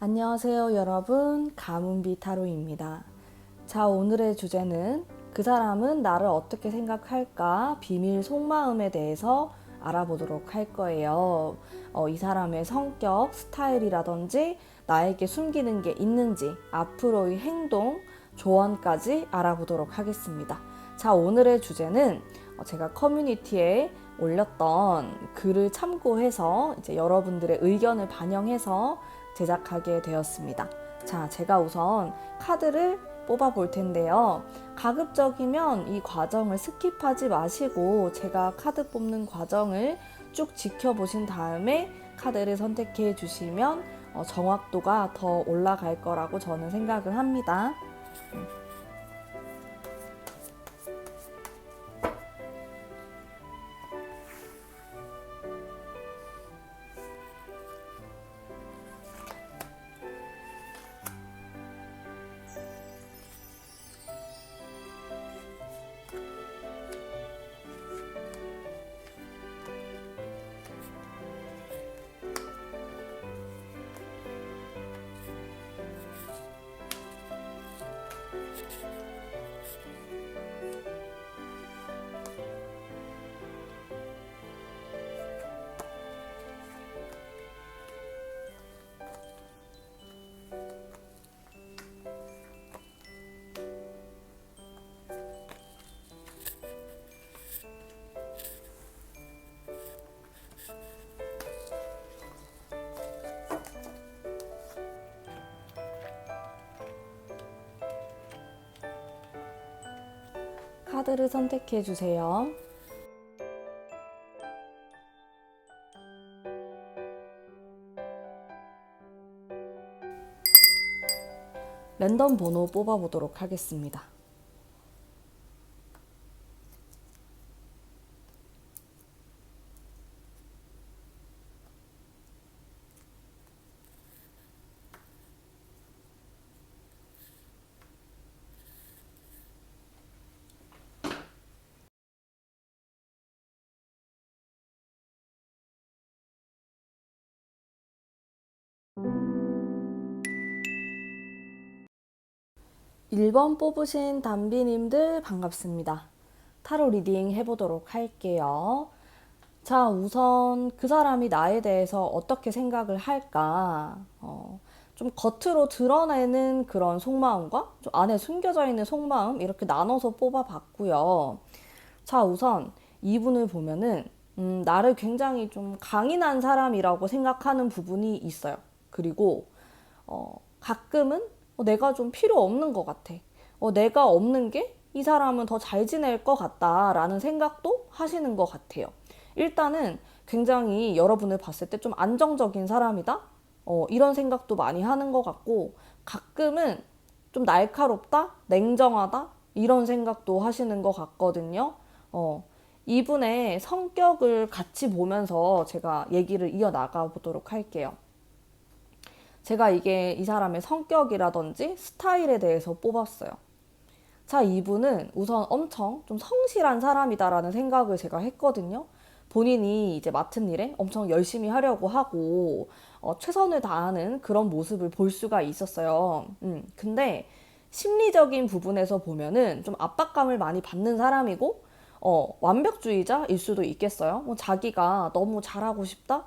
안녕하세요, 여러분. 가문비 타로입니다. 자, 오늘의 주제는 그 사람은 나를 어떻게 생각할까? 비밀 속마음에 대해서 알아보도록 할 거예요. 이 사람의 성격, 스타일이라든지 나에게 숨기는 게 있는지 앞으로의 행동, 조언까지 알아보도록 하겠습니다. 자, 오늘의 주제는 제가 커뮤니티에 올렸던 글을 참고해서 이제 여러분들의 의견을 반영해서 제작하게 되었습니다. 자, 제가 우선 카드를 뽑아 볼 텐데요. 가급적이면 이 과정을 스킵하지 마시고 제가 카드 뽑는 과정을 쭉 지켜보신 다음에 카드를 선택해 주시면 정확도가 더 올라갈 거라고 저는 생각을 합니다. 카드를 선택해 주세요. 랜덤 번호 뽑아 보도록 하겠습니다. 일 번 뽑으신 담비님들 반갑습니다. 타로 리딩 해보도록 할게요. 자, 우선 그 사람이 나에 대해서 어떻게 생각을 할까? 좀 겉으로 드러내는 그런 속마음과 좀 안에 숨겨져 있는 속마음 이렇게 나눠서 뽑아봤고요. 자, 우선 이분을 보면은 나를 굉장히 좀 강인한 사람이라고 생각하는 부분이 있어요. 그리고 가끔은 내가 좀 필요 없는 것 같아. 내가 없는 게 이 사람은 더 잘 지낼 것 같다라는 생각도 하시는 것 같아요. 일단은 굉장히 여러분을 봤을 때 좀 안정적인 사람이다? 이런 생각도 많이 하는 것 같고, 가끔은 좀 날카롭다? 냉정하다? 이런 생각도 하시는 것 같거든요. 이분의 성격을 같이 보면서 제가 얘기를 이어나가 보도록 할게요. 제가 이게 이 사람의 성격이라든지 스타일에 대해서 뽑았어요. 자, 이분은 우선 엄청 좀 성실한 사람이다라는 생각을 제가 했거든요. 본인이 이제 맡은 일에 엄청 열심히 하려고 하고, 최선을 다하는 그런 모습을 볼 수가 있었어요. 근데 심리적인 부분에서 보면은 좀 압박감을 많이 받는 사람이고, 완벽주의자일 수도 있겠어요. 자기가 너무 잘하고 싶다?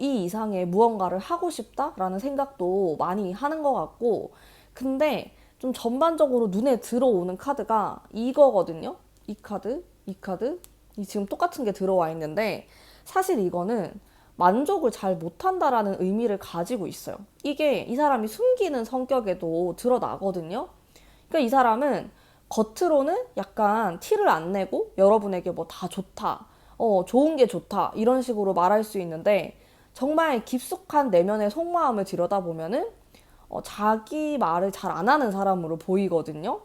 이 이상의 무언가를 하고 싶다라는 생각도 많이 하는 것 같고, 근데 좀 전반적으로 눈에 들어오는 카드가 이거거든요. 이 카드, 이 카드, 이 지금 똑같은 게 들어와 있는데, 사실 이거는 만족을 잘 못한다라는 의미를 가지고 있어요. 이게 이 사람이 숨기는 성격에도 드러나거든요. 그러니까 이 사람은 겉으로는 약간 티를 안 내고 여러분에게 뭐 다 좋다, 좋은 게 좋다 이런 식으로 말할 수 있는데, 정말 깊숙한 내면의 속마음을 들여다보면은 자기 말을 잘 안 하는 사람으로 보이거든요.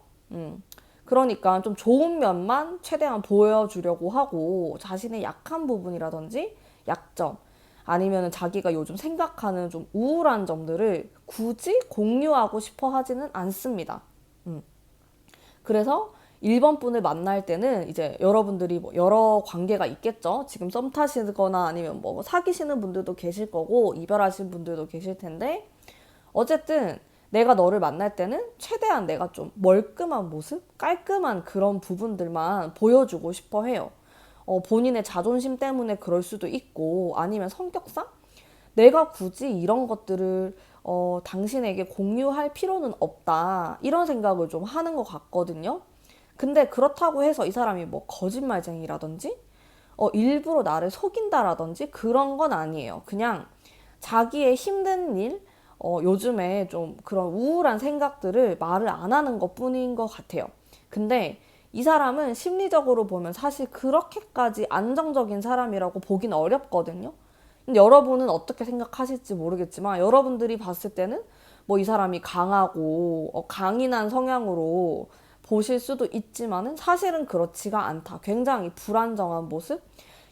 그러니까 좀 좋은 면만 최대한 보여주려고 하고, 자신의 약한 부분이라든지 약점, 아니면 자기가 요즘 생각하는 좀 우울한 점들을 굳이 공유하고 싶어 하지는 않습니다. 그래서 1번 분을 만날 때는 이제 여러분들이 뭐 여러 관계가 있겠죠. 지금 썸 타시거나 아니면 뭐 사귀시는 분들도 계실 거고, 이별하신 분들도 계실 텐데, 어쨌든 내가 너를 만날 때는 최대한 내가 좀 멀끔한 모습, 깔끔한 그런 부분들만 보여주고 싶어 해요. 본인의 자존심 때문에 그럴 수도 있고 아니면 성격상 내가 굳이 이런 것들을 당신에게 공유할 필요는 없다. 이런 생각을 좀 하는 것 같거든요. 근데 그렇다고 해서 이 사람이 뭐 거짓말쟁이라든지 일부러 나를 속인다라든지 그런 건 아니에요. 그냥 자기의 힘든 일, 요즘에 좀 그런 우울한 생각들을 말을 안 하는 것 뿐인 것 같아요. 근데 이 사람은 심리적으로 보면 사실 그렇게까지 안정적인 사람이라고 보긴 어렵거든요. 근데 여러분은 어떻게 생각하실지 모르겠지만 여러분들이 봤을 때는 뭐 이 사람이 강하고 강인한 성향으로 보실 수도 있지만은 사실은 그렇지가 않다. 굉장히 불안정한 모습.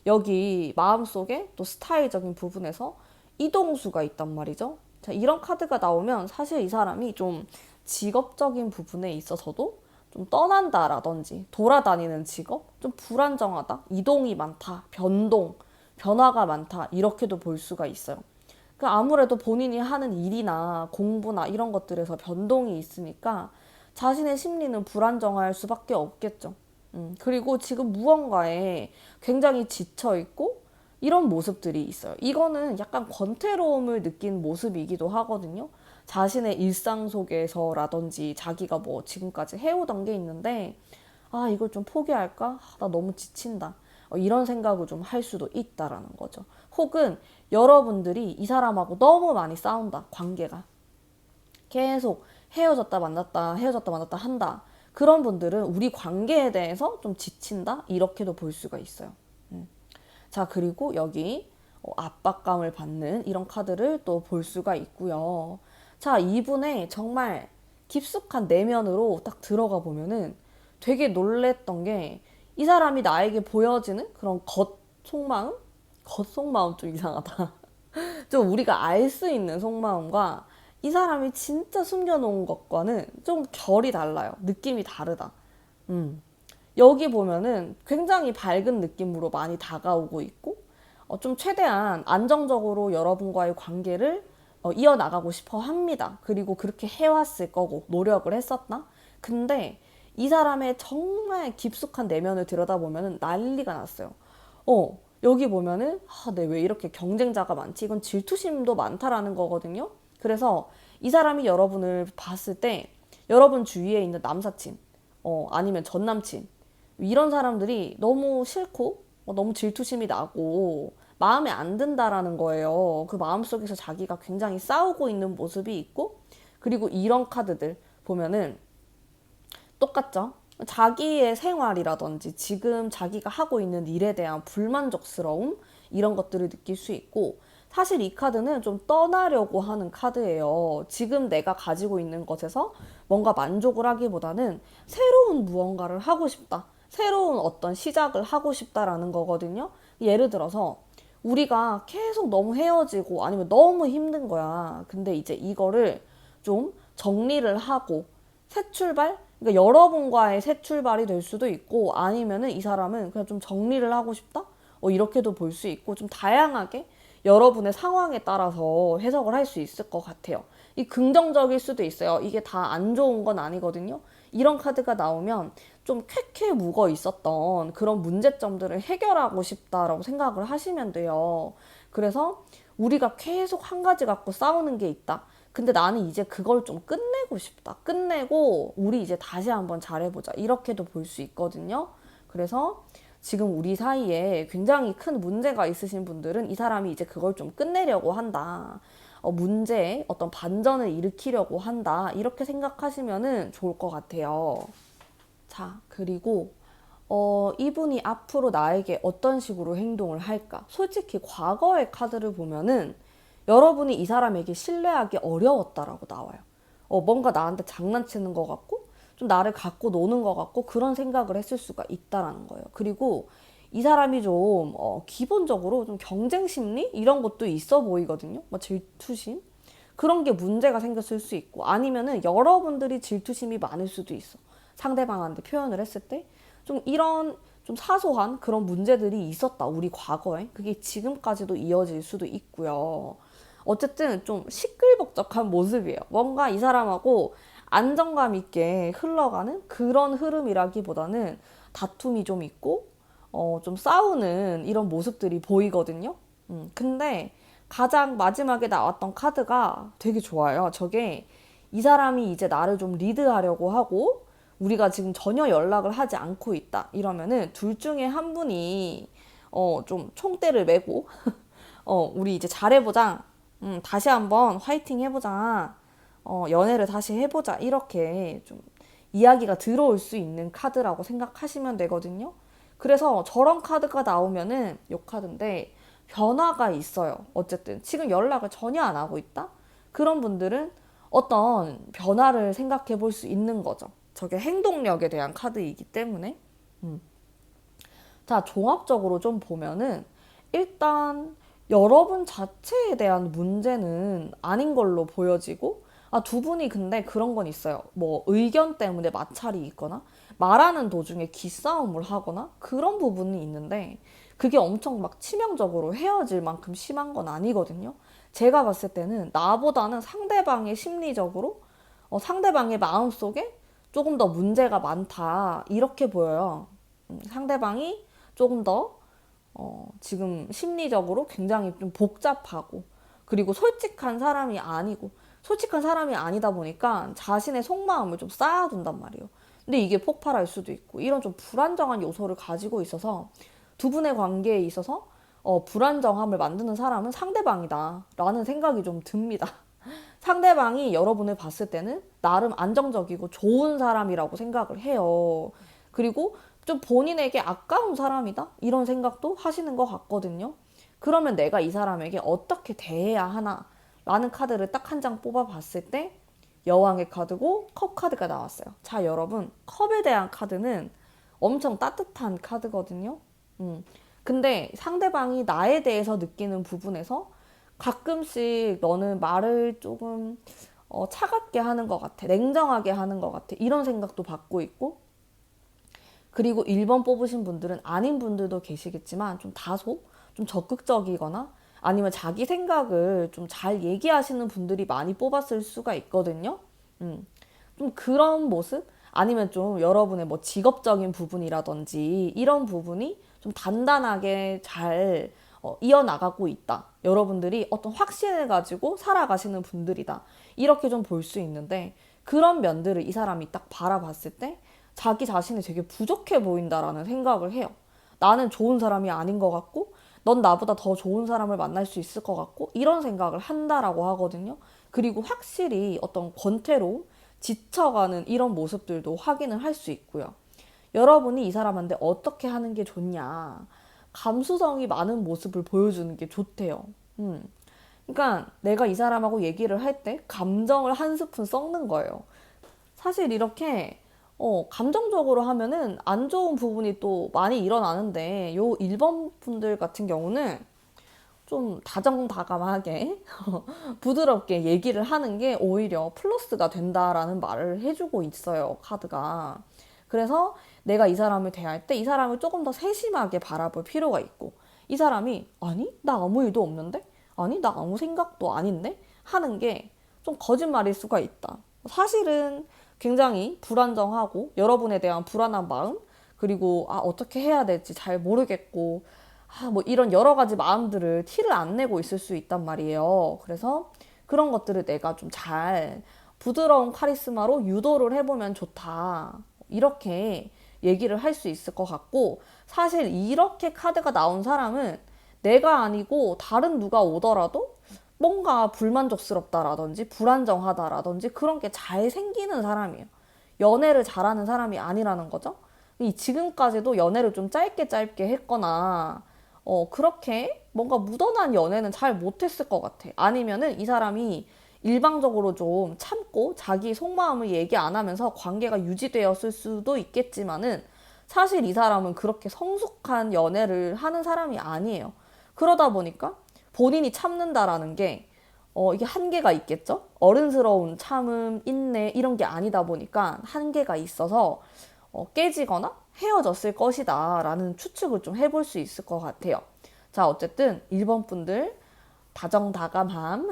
여기 마음속에 또 스타일적인 부분에서 이동수가 있단 말이죠. 자, 이런 카드가 나오면 사실 이 사람이 좀 직업적인 부분에 있어서도 좀 떠난다라든지 돌아다니는 직업, 좀 불안정하다, 이동이 많다, 변화가 많다 이렇게도 볼 수가 있어요. 그 아무래도 본인이 하는 일이나 공부나 이런 것들에서 변동이 있으니까 자신의 심리는 불안정할 수밖에 없겠죠. 그리고 지금 무언가에 굉장히 지쳐 있고 이런 모습들이 있어요. 이거는 약간 권태로움을 느낀 모습이기도 하거든요. 자신의 일상 속에서라든지 자기가 뭐 지금까지 해오던 게 있는데 아, 이걸 좀 포기할까? 나 너무 지친다. 이런 생각을 좀 할 수도 있다라는 거죠. 혹은 여러분들이 이 사람하고 너무 많이 싸운다, 관계가. 계속 헤어졌다 만났다 한다. 그런 분들은 우리 관계에 대해서 좀 지친다? 이렇게도 볼 수가 있어요. 자, 그리고 여기 압박감을 받는 이런 카드를 또 볼 수가 있고요. 자, 이분의 정말 깊숙한 내면으로 딱 들어가 보면은 되게 놀랬던 게 이 사람이 나에게 보여지는 그런 속마음? 겉속마음 좀 이상하다. 좀 우리가 알 수 있는 속마음과 이 사람이 진짜 숨겨놓은 것과는 좀 결이 달라요. 느낌이 다르다. 음. 여기 보면은 굉장히 밝은 느낌으로 많이 다가오고 있고, 좀 최대한 안정적으로 여러분과의 관계를 이어나가고 싶어 합니다. 그리고 그렇게 해왔을 거고, 노력을 했었나? 근데 이 사람의 정말 깊숙한 내면을 들여다보면은 난리가 났어요. 여기 보면은, 내 왜 이렇게 경쟁자가 많지? 이건 질투심도 많다라는 거거든요. 그래서 이 사람이 여러분을 봤을 때, 여러분 주위에 있는 남사친, 아니면 전남친, 이런 사람들이 너무 싫고 너무 질투심이 나고 마음에 안 든다라는 거예요. 그 마음속에서 자기가 굉장히 싸우고 있는 모습이 있고 그리고 이런 카드들 보면은 똑같죠? 자기의 생활이라든지 지금 자기가 하고 있는 일에 대한 불만족스러움 이런 것들을 느낄 수 있고 사실 이 카드는 좀 떠나려고 하는 카드예요. 지금 내가 가지고 있는 것에서 뭔가 만족을 하기보다는 새로운 무언가를 하고 싶다. 새로운 어떤 시작을 하고 싶다라는 거거든요. 예를 들어서 우리가 계속 너무 헤어지고 아니면 너무 힘든 거야. 근데 이제 이거를 좀 정리를 하고 새 출발? 그러니까 여러분과의 새 출발이 될 수도 있고 아니면은 이 사람은 그냥 좀 정리를 하고 싶다? 이렇게도 볼 수 있고 좀 다양하게 여러분의 상황에 따라서 해석을 할 수 있을 것 같아요. 이 긍정적일 수도 있어요. 이게 다 안 좋은 건 아니거든요. 이런 카드가 나오면 좀 쾌쾌 묵어 있었던 그런 문제점들을 해결하고 싶다라고 생각을 하시면 돼요. 그래서 우리가 계속 한 가지 갖고 싸우는 게 있다. 근데 나는 이제 그걸 좀 끝내고 싶다. 끝내고 우리 이제 다시 한번 잘해보자. 이렇게도 볼 수 있거든요. 그래서 지금 우리 사이에 굉장히 큰 문제가 있으신 분들은 이 사람이 이제 그걸 좀 끝내려고 한다. 문제에 어떤 반전을 일으키려고 한다. 이렇게 생각하시면 좋을 것 같아요. 자, 그리고 이분이 앞으로 나에게 어떤 식으로 행동을 할까? 솔직히 과거의 카드를 보면은 여러분이 이 사람에게 신뢰하기 어려웠다라고 나와요. 뭔가 나한테 장난치는 것 같고 좀 나를 갖고 노는 것 같고 그런 생각을 했을 수가 있다라는 거예요. 그리고 이 사람이 좀 기본적으로 좀 경쟁 심리 이런 것도 있어 보이거든요. 뭐 질투심 그런 게 문제가 생겼을 수 있고 아니면은 여러분들이 질투심이 많을 수도 있어. 상대방한테 표현을 했을 때 좀 이런 좀 사소한 그런 문제들이 있었다. 우리 과거에 그게 지금까지도 이어질 수도 있고요. 어쨌든 좀 시끌벅적한 모습이에요. 뭔가 이 사람하고 안정감 있게 흘러가는 그런 흐름이라기보다는 다툼이 좀 있고, 좀 싸우는 이런 모습들이 보이거든요. 근데 가장 마지막에 나왔던 카드가 되게 좋아요. 저게 이 사람이 이제 나를 좀 리드하려고 하고, 우리가 지금 전혀 연락을 하지 않고 있다. 이러면은 둘 중에 한 분이, 좀 총대를 메고, 우리 이제 잘해보자. 다시 한번 화이팅 해보자. 연애를 다시 해보자. 이렇게 좀 이야기가 들어올 수 있는 카드라고 생각하시면 되거든요. 그래서 저런 카드가 나오면은 요 카드인데 변화가 있어요. 어쨌든 지금 연락을 전혀 안 하고 있다? 그런 분들은 어떤 변화를 생각해 볼 수 있는 거죠. 저게 행동력에 대한 카드이기 때문에. 자, 종합적으로 좀 보면은 일단 여러분 자체에 대한 문제는 아닌 걸로 보여지고, 두 분이 근데 그런 건 있어요. 뭐 의견 때문에 마찰이 있거나 말하는 도중에 기싸움을 하거나 그런 부분이 있는데, 그게 엄청 막 치명적으로 헤어질 만큼 심한 건 아니거든요. 제가 봤을 때는 나보다는 상대방의 심리적으로, 상대방의 마음속에 조금 더 문제가 많다 이렇게 보여요. 상대방이 조금 더 지금 심리적으로 굉장히 좀 복잡하고, 그리고 솔직한 사람이 아니다 보니까 자신의 속마음을 좀 쌓아둔단 말이에요. 근데 이게 폭발할 수도 있고, 이런 좀 불안정한 요소를 가지고 있어서 두 분의 관계에 있어서 불안정함을 만드는 사람은 상대방이다 라는 생각이 좀 듭니다. 상대방이 여러분을 봤을 때는 나름 안정적이고 좋은 사람이라고 생각을 해요. 그리고 좀 본인에게 아까운 사람이다? 이런 생각도 하시는 것 같거든요. 그러면 내가 이 사람에게 어떻게 대해야 하나? 라는 카드를 딱 한 장 뽑아 봤을 때 여왕의 카드고 컵 카드가 나왔어요. 자, 여러분, 컵에 대한 카드는 엄청 따뜻한 카드거든요. 근데 상대방이 나에 대해서 느끼는 부분에서 가끔씩 너는 말을 조금 차갑게 하는 것 같아. 냉정하게 하는 것 같아. 이런 생각도 받고 있고, 그리고 1번 뽑으신 분들은 아닌 분들도 계시겠지만 좀 다소 좀 적극적이거나 아니면 자기 생각을 좀 잘 얘기하시는 분들이 많이 뽑았을 수가 있거든요. 좀 그런 모습? 아니면 좀 여러분의 뭐 직업적인 부분이라든지 이런 부분이 좀 단단하게 잘 이어나가고 있다. 여러분들이 어떤 확신을 가지고 살아가시는 분들이다. 이렇게 좀 볼 수 있는데, 그런 면들을 이 사람이 딱 바라봤을 때 자기 자신이 되게 부족해 보인다라는 생각을 해요. 나는 좋은 사람이 아닌 것 같고, 넌 나보다 더 좋은 사람을 만날 수 있을 것 같고, 이런 생각을 한다라고 하거든요. 그리고 확실히 어떤 권태로 지쳐가는 이런 모습들도 확인을 할 수 있고요. 여러분이 이 사람한테 어떻게 하는 게 좋냐, 감수성이 많은 모습을 보여주는 게 좋대요. 그러니까 내가 이 사람하고 얘기를 할 때 감정을 한 스푼 섞는 거예요. 사실 이렇게 감정적으로 하면은 안 좋은 부분이 또 많이 일어나는데, 요 1번 분들 같은 경우는 좀 다정다감하게 부드럽게 얘기를 하는 게 오히려 플러스가 된다라는 말을 해주고 있어요, 카드가. 그래서 내가 이 사람을 대할 때 이 사람을 조금 더 세심하게 바라볼 필요가 있고, 이 사람이 아니? 나 아무 일도 없는데? 아니? 나 아무 생각도 아닌데? 하는 게 좀 거짓말일 수가 있다. 사실은 굉장히 불안정하고 여러분에 대한 불안한 마음, 그리고 어떻게 해야 될지 잘 모르겠고, 뭐 이런 여러 가지 마음들을 티를 안 내고 있을 수 있단 말이에요. 그래서 그런 것들을 내가 좀 잘 부드러운 카리스마로 유도를 해보면 좋다. 이렇게 얘기를 할 수 있을 것 같고, 사실 이렇게 카드가 나온 사람은 내가 아니고 다른 누가 오더라도 뭔가 불만족스럽다라든지 불안정하다라든지 그런 게 잘 생기는 사람이에요. 연애를 잘하는 사람이 아니라는 거죠. 이 지금까지도 연애를 좀 짧게 짧게 했거나 그렇게 뭔가 묻어난 연애는 잘 못했을 것 같아. 아니면은 이 사람이 일방적으로 좀 참고 자기 속마음을 얘기 안 하면서 관계가 유지되었을 수도 있겠지만은, 사실 이 사람은 그렇게 성숙한 연애를 하는 사람이 아니에요. 그러다 보니까 본인이 참는다라는 게 이게 한계가 있겠죠? 어른스러운 참음, 인내 이런 게 아니다 보니까 한계가 있어서 깨지거나 헤어졌을 것이다 라는 추측을 좀 해볼 수 있을 것 같아요. 자, 어쨌든 1번 분들 다정다감함을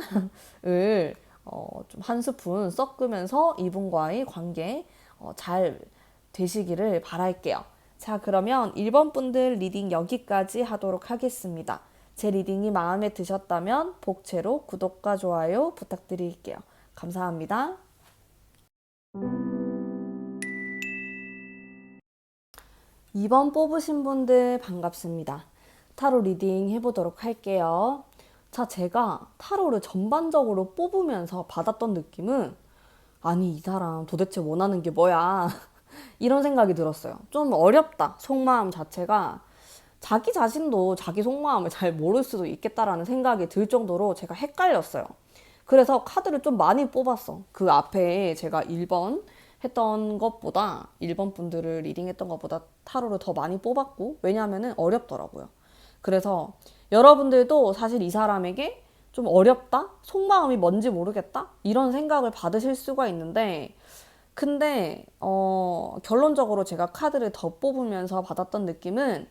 좀 한 스푼 섞으면서 이분과의 관계 잘 되시기를 바랄게요. 자, 그러면 1번 분들 리딩 여기까지 하도록 하겠습니다. 제 리딩이 마음에 드셨다면 복채로 구독과 좋아요 부탁드릴게요. 감사합니다. 2번 뽑으신 분들 반갑습니다. 타로 리딩 해보도록 할게요. 자, 제가 타로를 전반적으로 뽑으면서 받았던 느낌은 아니, 이 사람 도대체 원하는 게 뭐야? 이런 생각이 들었어요. 좀 어렵다. 속마음 자체가 자기 자신도 자기 속마음을 잘 모를 수도 있겠다라는 생각이 들 정도로 제가 헷갈렸어요. 그래서 카드를 좀 많이 뽑았어. 그 앞에 제가 1번 했던 것보다 1번 분들을 리딩했던 것보다 타로를 더 많이 뽑았고, 왜냐하면 어렵더라고요. 그래서 여러분들도 사실 이 사람에게 좀 어렵다? 속마음이 뭔지 모르겠다? 이런 생각을 받으실 수가 있는데, 근데 결론적으로 제가 카드를 더 뽑으면서 받았던 느낌은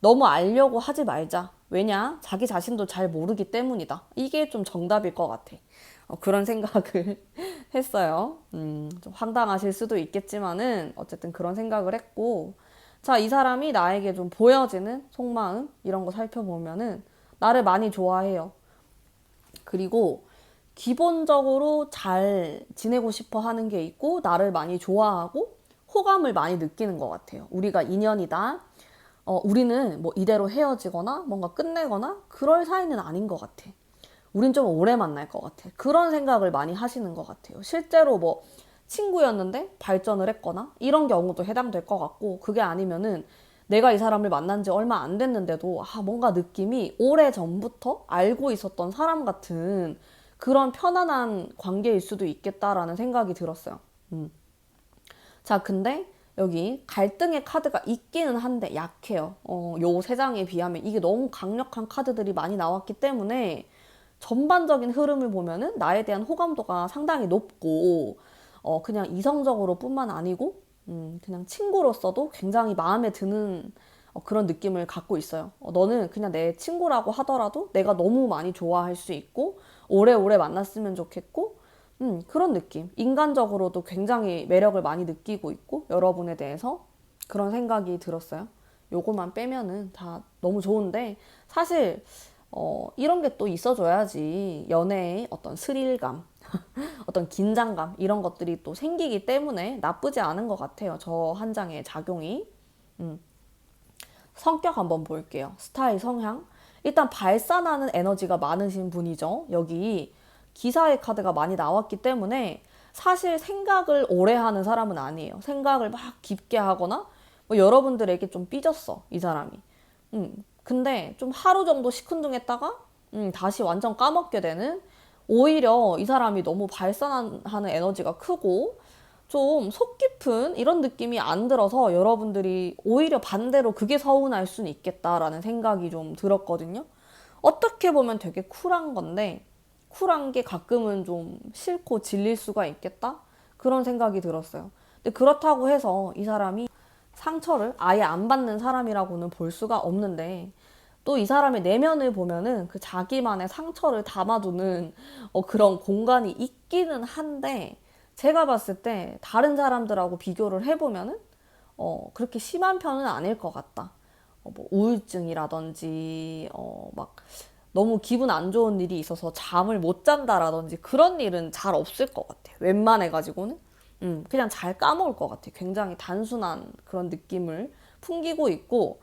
너무 알려고 하지 말자. 왜냐? 자기 자신도 잘 모르기 때문이다. 이게 좀 정답일 것 같아. 그런 생각을 했어요. 좀 황당하실 수도 있겠지만은 어쨌든 그런 생각을 했고, 자, 이 사람이 나에게 좀 보여지는 속마음 이런 거 살펴보면은 나를 많이 좋아해요. 그리고 기본적으로 잘 지내고 싶어 하는 게 있고, 나를 많이 좋아하고 호감을 많이 느끼는 것 같아요. 우리가 인연이다. 우리는 뭐 이대로 헤어지거나 뭔가 끝내거나 그럴 사이는 아닌 것 같아. 우린 좀 오래 만날 것 같아. 그런 생각을 많이 하시는 것 같아요. 실제로 뭐 친구였는데 발전을 했거나 이런 경우도 해당될 것 같고, 그게 아니면은 내가 이 사람을 만난 지 얼마 안 됐는데도 뭔가 느낌이 오래 전부터 알고 있었던 사람 같은 그런 편안한 관계일 수도 있겠다라는 생각이 들었어요. 자, 근데 여기 갈등의 카드가 있기는 한데 약해요. 요 세 장에 비하면 이게 너무 강력한 카드들이 많이 나왔기 때문에 전반적인 흐름을 보면은 나에 대한 호감도가 상당히 높고, 그냥 이성적으로 뿐만 아니고, 그냥 친구로서도 굉장히 마음에 드는 그런 느낌을 갖고 있어요. 너는 그냥 내 친구라고 하더라도 내가 너무 많이 좋아할 수 있고, 오래오래 만났으면 좋겠고, 그런 느낌. 인간적으로도 굉장히 매력을 많이 느끼고 있고, 여러분에 대해서 그런 생각이 들었어요. 요거만 빼면은 다 너무 좋은데, 사실 이런 게 또 있어줘야지 연애의 어떤 스릴감, 어떤 긴장감 이런 것들이 또 생기기 때문에 나쁘지 않은 것 같아요. 저 한 장의 작용이. 성격 한번 볼게요. 스타일, 성향. 일단 발산하는 에너지가 많으신 분이죠. 여기 기사의 카드가 많이 나왔기 때문에 사실 생각을 오래 하는 사람은 아니에요. 생각을 막 깊게 하거나 뭐 여러분들에게 좀 삐졌어, 이 사람이. 근데 좀 하루 정도 시큰둥했다가 다시 완전 까먹게 되는, 오히려 이 사람이 너무 발산하는 에너지가 크고 좀 속 깊은 이런 느낌이 안 들어서 여러분들이 오히려 반대로 그게 서운할 수는 있겠다라는 생각이 좀 들었거든요. 어떻게 보면 되게 쿨한 건데 쿨한 게 가끔은 좀 싫고 질릴 수가 있겠다? 그런 생각이 들었어요. 근데 그렇다고 해서 이 사람이 상처를 아예 안 받는 사람이라고는 볼 수가 없는데, 또 이 사람의 내면을 보면은 그 자기만의 상처를 담아두는 그런 공간이 있기는 한데, 제가 봤을 때 다른 사람들하고 비교를 해보면은 그렇게 심한 편은 아닐 것 같다. 뭐 우울증이라든지 막 너무 기분 안 좋은 일이 있어서 잠을 못 잔다라든지 그런 일은 잘 없을 것 같아. 웬만해가지고는. 그냥 잘 까먹을 것 같아. 굉장히 단순한 그런 느낌을 풍기고 있고,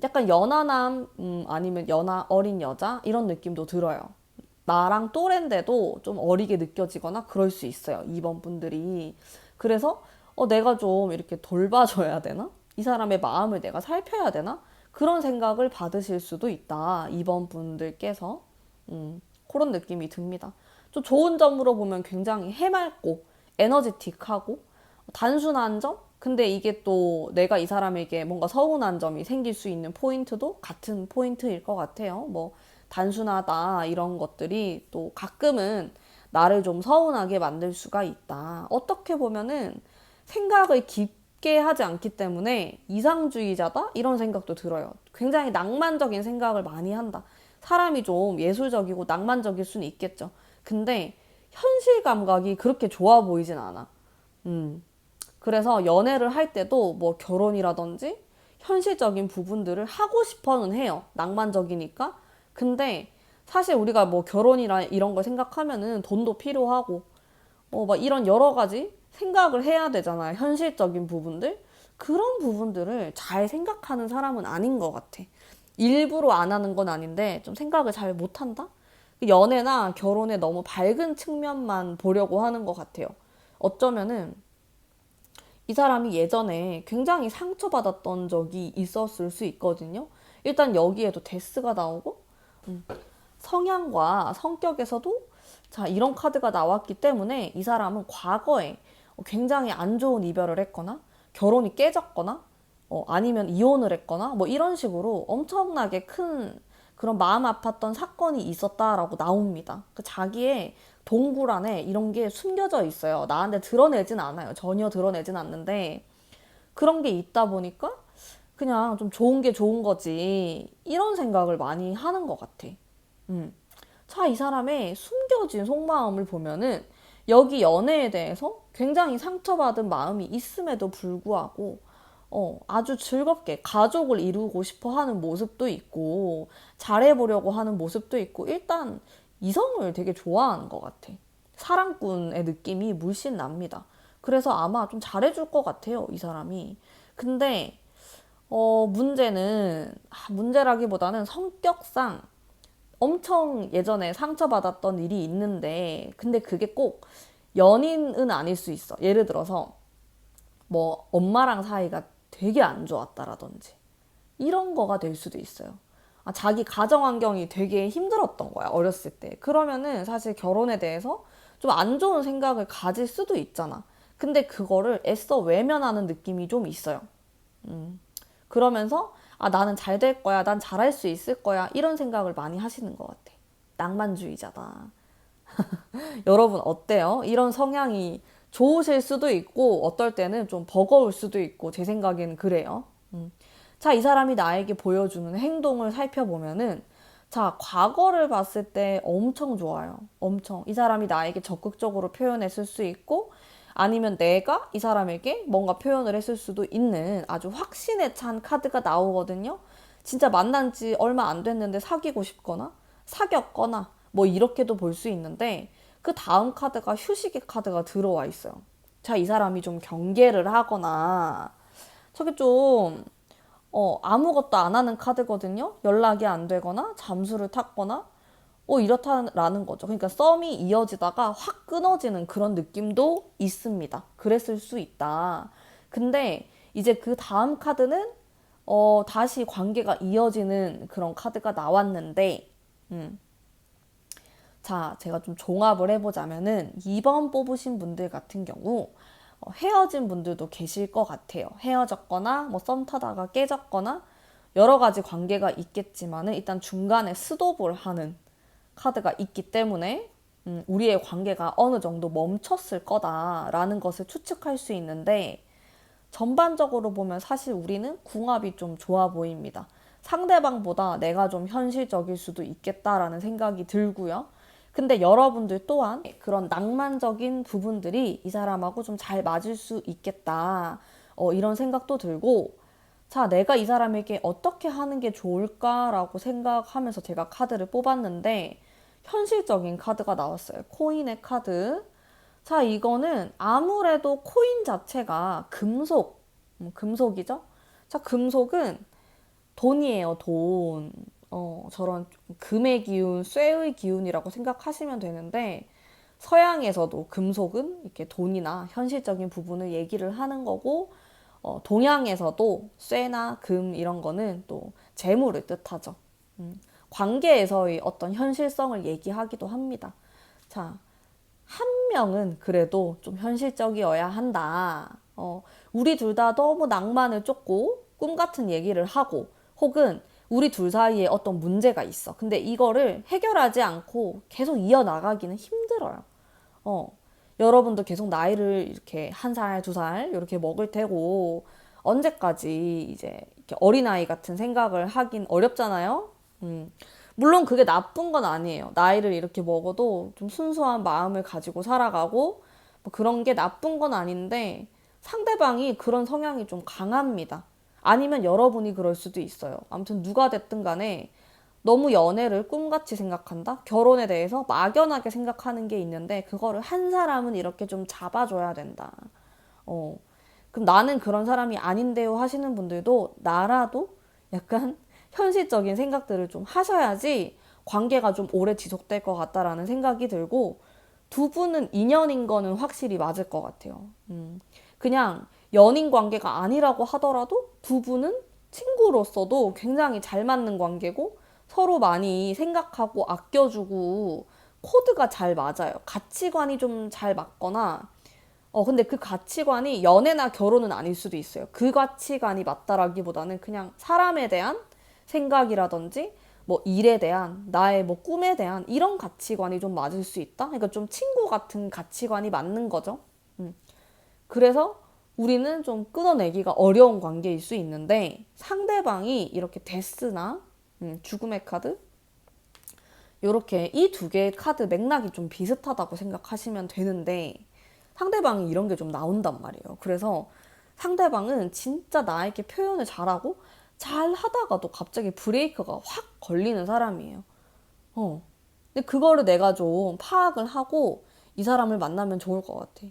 약간 연하남, 아니면 어린 여자 이런 느낌도 들어요. 나랑 또래인데도 좀 어리게 느껴지거나 그럴 수 있어요, 2번 분들이. 그래서 내가 좀 이렇게 돌봐줘야 되나? 이 사람의 마음을 내가 살펴야 되나? 그런 생각을 받으실 수도 있다, 2번 분들께서. 그런 느낌이 듭니다. 좀 좋은 점으로 보면 굉장히 해맑고 에너지틱하고 단순한 점? 근데 이게 또 내가 이 사람에게 뭔가 서운한 점이 생길 수 있는 포인트도 같은 포인트일 것 같아요. 뭐 단순하다 이런 것들이 또 가끔은 나를 좀 서운하게 만들 수가 있다. 어떻게 보면은 생각을 깊게 하지 않기 때문에 이상주의자다? 이런 생각도 들어요. 굉장히 낭만적인 생각을 많이 한다. 사람이 좀 예술적이고 낭만적일 수는 있겠죠. 근데 현실 감각이 그렇게 좋아 보이진 않아. 그래서 연애를 할 때도 뭐 결혼이라든지 현실적인 부분들을 하고 싶어는 해요. 낭만적이니까. 근데 사실 우리가 뭐 결혼이라 이런 걸 생각하면은 돈도 필요하고, 막 이런 여러 가지 생각을 해야 되잖아요. 현실적인 부분들. 그런 부분들을 잘 생각하는 사람은 아닌 것 같아. 일부러 안 하는 건 아닌데 좀 생각을 잘 못한다? 연애나 결혼에 너무 밝은 측면만 보려고 하는 것 같아요. 어쩌면은 이 사람이 예전에 굉장히 상처받았던 적이 있었을 수 있거든요. 일단 여기에도 데스가 나오고 성향과 성격에서도 자, 이런 카드가 나왔기 때문에 이 사람은 과거에 굉장히 안 좋은 이별을 했거나 결혼이 깨졌거나 아니면 이혼을 했거나 뭐 이런 식으로 엄청나게 큰 그런 마음 아팠던 사건이 있었다라고 나옵니다. 그 자기의 동굴 안에 이런 게 숨겨져 있어요. 나한테 드러내진 않아요. 전혀 드러내진 않는데 그런 게 있다 보니까 그냥 좀 좋은 게 좋은 거지 이런 생각을 많이 하는 것 같아. 음. 자, 이 사람의 숨겨진 속마음을 보면은 여기 연애에 대해서 굉장히 상처받은 마음이 있음에도 불구하고 아주 즐겁게 가족을 이루고 싶어 하는 모습도 있고 잘해보려고 하는 모습도 있고 일단 이성을 되게 좋아하는 것 같아. 사랑꾼의 느낌이 물씬 납니다. 그래서 아마 좀 잘해줄 것 같아요, 이 사람이. 근데 문제라기보다는 성격상 엄청 예전에 상처받았던 일이 있는데, 근데 그게 꼭 연인은 아닐 수 있어. 예를 들어서, 뭐, 엄마랑 사이가 되게 안 좋았다라든지, 이런 거가 될 수도 있어요. 자기 가정 환경이 되게 힘들었던 거야, 어렸을 때. 그러면은 사실 결혼에 대해서 좀 안 좋은 생각을 가질 수도 있잖아. 근데 그거를 애써 외면하는 느낌이 좀 있어요. 그러면서 나는 잘 될 거야, 난 잘할 수 있을 거야 이런 생각을 많이 하시는 것 같아. 낭만주의자다. 여러분 어때요? 이런 성향이 좋으실 수도 있고 어떨 때는 좀 버거울 수도 있고 제 생각에는 그래요. 자, 이 사람이 나에게 보여주는 행동을 살펴보면은 자, 과거를 봤을 때 엄청 좋아요. 엄청. 이 사람이 나에게 적극적으로 표현했을 수 있고 아니면 내가 이 사람에게 뭔가 표현을 했을 수도 있는 아주 확신에 찬 카드가 나오거든요. 진짜 만난 지 얼마 안 됐는데 사귀고 싶거나 사귀었거나 뭐 이렇게도 볼 수 있는데 그 다음 카드가 휴식의 카드가 들어와 있어요. 자, 이 사람이 좀 경계를 하거나 저게 좀 아무것도 안 하는 카드거든요. 연락이 안 되거나 잠수를 탔거나 이렇다라는 거죠. 그러니까 썸이 이어지다가 확 끊어지는 그런 느낌도 있습니다. 그랬을 수 있다. 근데 이제 그 다음 카드는 다시 관계가 이어지는 그런 카드가 나왔는데 자, 제가 좀 종합을 해보자면은 2번 뽑으신 분들 같은 경우 헤어진 분들도 계실 것 같아요. 헤어졌거나 뭐 썸 타다가 깨졌거나 여러 가지 관계가 있겠지만은 일단 중간에 스톱을 하는 카드가 있기 때문에 우리의 관계가 어느 정도 멈췄을 거다라는 것을 추측할 수 있는데 전반적으로 보면 사실 우리는 궁합이 좀 좋아 보입니다. 상대방보다 내가 좀 현실적일 수도 있겠다라는 생각이 들고요. 근데 여러분들 또한 그런 낭만적인 부분들이 이 사람하고 좀 잘 맞을 수 있겠다. 이런 생각도 들고, 자, 내가 이 사람에게 어떻게 하는 게 좋을까라고 생각하면서 제가 카드를 뽑았는데, 현실적인 카드가 나왔어요. 코인의 카드. 자, 이거는 아무래도 코인 자체가 금속이죠? 자, 금속은 돈이에요, 돈. 저런 금의 기운, 쇠의 기운이라고 생각하시면 되는데, 서양에서도 금속은 이렇게 돈이나 현실적인 부분을 얘기를 하는 거고, 동양에서도 쇠나 금 이런 거는 또 재물을 뜻하죠. 관계에서의 어떤 현실성을 얘기하기도 합니다. 자, 한 명은 그래도 좀 현실적이어야 한다. 우리 둘 다 너무 낭만을 쫓고 꿈 같은 얘기를 하고 혹은 우리 둘 사이에 어떤 문제가 있어. 근데 이거를 해결하지 않고 계속 이어나가기는 힘들어요. 어, 여러분도 계속 나이를 이렇게 한 살, 두 살 이렇게 먹을 테고 언제까지 이제 이렇게 어린아이 같은 생각을 하긴 어렵잖아요. 물론 그게 나쁜 건 아니에요. 나이를 이렇게 먹어도 좀 순수한 마음을 가지고 살아가고 뭐 그런 게 나쁜 건 아닌데 상대방이 그런 성향이 좀 강합니다. 아니면 여러분이 그럴 수도 있어요. 아무튼 누가 됐든 간에 너무 연애를 꿈같이 생각한다? 결혼에 대해서 막연하게 생각하는 게 있는데 그거를 한 사람은 이렇게 좀 잡아줘야 된다. 어. 그럼 나는 그런 사람이 아닌데요 하시는 분들도 나라도 약간 현실적인 생각들을 좀 하셔야지 관계가 좀 오래 지속될 것 같다라는 생각이 들고 두 분은 인연인 거는 확실히 맞을 것 같아요. 그냥 연인 관계가 아니라고 하더라도 두 분은 친구로서도 굉장히 잘 맞는 관계고 서로 많이 생각하고 아껴주고 코드가 잘 맞아요. 가치관이 좀 잘 맞거나 근데 그 가치관이 연애나 결혼은 아닐 수도 있어요. 그 가치관이 맞다라기보다는 그냥 사람에 대한 생각이라든지 뭐 일에 대한 나의 뭐 꿈에 대한 이런 가치관이 좀 맞을 수 있다. 그러니까 좀 친구 같은 가치관이 맞는 거죠. 그래서 우리는 좀 끊어내기가 어려운 관계일 수 있는데 상대방이 이렇게 데스나 죽음의 카드 이렇게 이 두 개의 카드 맥락이 좀 비슷하다고 생각하시면 되는데 상대방이 이런 게 좀 나온단 말이에요. 그래서 상대방은 진짜 나에게 표현을 잘하고 잘 하다가도 갑자기 브레이크가 확 걸리는 사람이에요. 근데 그거를 내가 좀 파악을 하고 이 사람을 만나면 좋을 것 같아.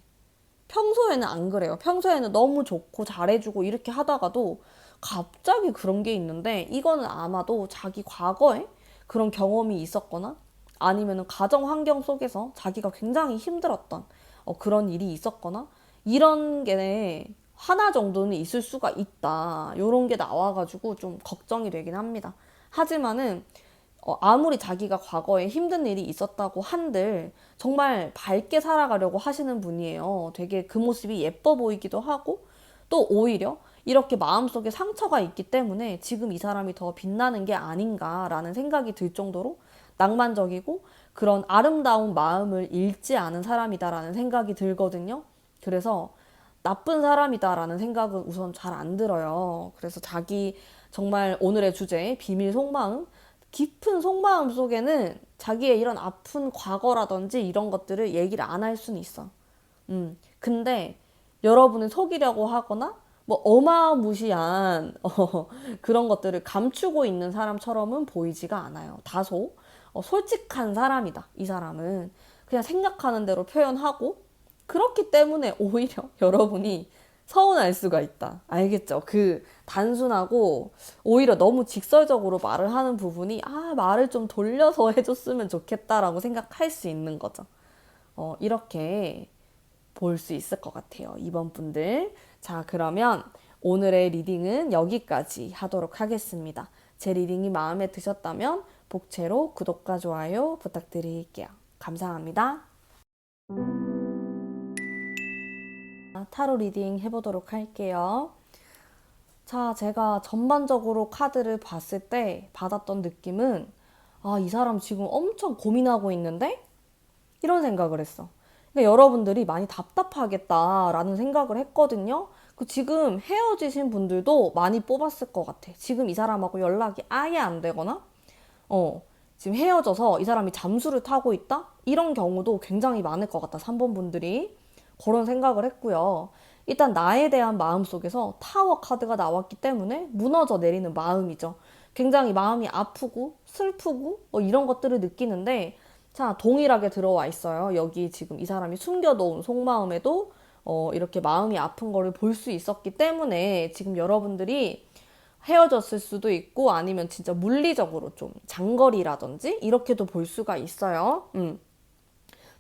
평소에는 안 그래요. 평소에는 너무 좋고 잘해주고 이렇게 하다가도 갑자기 그런 게 있는데 이거는 아마도 자기 과거에 그런 경험이 있었거나 아니면 가정 환경 속에서 자기가 굉장히 힘들었던 그런 일이 있었거나 이런 게 하나 정도는 있을 수가 있다. 요런 게 나와가지고 좀 걱정이 되긴 합니다. 하지만은 아무리 자기가 과거에 힘든 일이 있었다고 한들 정말 밝게 살아가려고 하시는 분이에요. 되게 그 모습이 예뻐 보이기도 하고 또 오히려 이렇게 마음속에 상처가 있기 때문에 지금 이 사람이 더 빛나는 게 아닌가라는 생각이 들 정도로 낭만적이고 그런 아름다운 마음을 잃지 않은 사람이다라는 생각이 들거든요. 그래서 나쁜 사람이다라는 생각은 우선 잘 안 들어요. 그래서 자기 정말 오늘의 주제 비밀 속마음 깊은 속마음 속에는 자기의 이런 아픈 과거라든지 이런 것들을 얘기를 안 할 수는 있어. 근데 여러분을 속이려고 하거나 뭐 어마무시한 그런 것들을 감추고 있는 사람처럼은 보이지가 않아요. 다소 솔직한 사람이다. 이 사람은 그냥 생각하는 대로 표현하고 그렇기 때문에 오히려 여러분이 서운할 수가 있다. 알겠죠? 그 단순하고 오히려 너무 직설적으로 말을 하는 부분이 말을 좀 돌려서 해줬으면 좋겠다라고 생각할 수 있는 거죠. 이렇게 볼 수 있을 것 같아요. 이번 분들. 자, 그러면 오늘의 리딩은 여기까지 하도록 하겠습니다. 제 리딩이 마음에 드셨다면 복채로 구독과 좋아요 부탁드릴게요. 감사합니다. 타로 리딩 해보도록 할게요. 자, 제가 전반적으로 카드를 봤을 때 받았던 느낌은 이 사람 지금 엄청 고민하고 있는데? 이런 생각을 했어. 그러니까 여러분들이 많이 답답하겠다라는 생각을 했거든요. 지금 헤어지신 분들도 많이 뽑았을 것 같아. 지금 이 사람하고 연락이 아예 안 되거나, 지금 헤어져서 이 사람이 잠수를 타고 있다? 이런 경우도 굉장히 많을 것 같다. 3번 분들이. 그런 생각을 했고요. 일단 나에 대한 마음 속에서 타워 카드가 나왔기 때문에 무너져 내리는 마음이죠. 굉장히 마음이 아프고 슬프고 이런 것들을 느끼는데 자, 동일하게 들어와 있어요. 여기 지금 이 사람이 숨겨놓은 속마음에도 이렇게 마음이 아픈 거를 볼 수 있었기 때문에 지금 여러분들이 헤어졌을 수도 있고 아니면 진짜 물리적으로 좀 장거리라든지 이렇게도 볼 수가 있어요.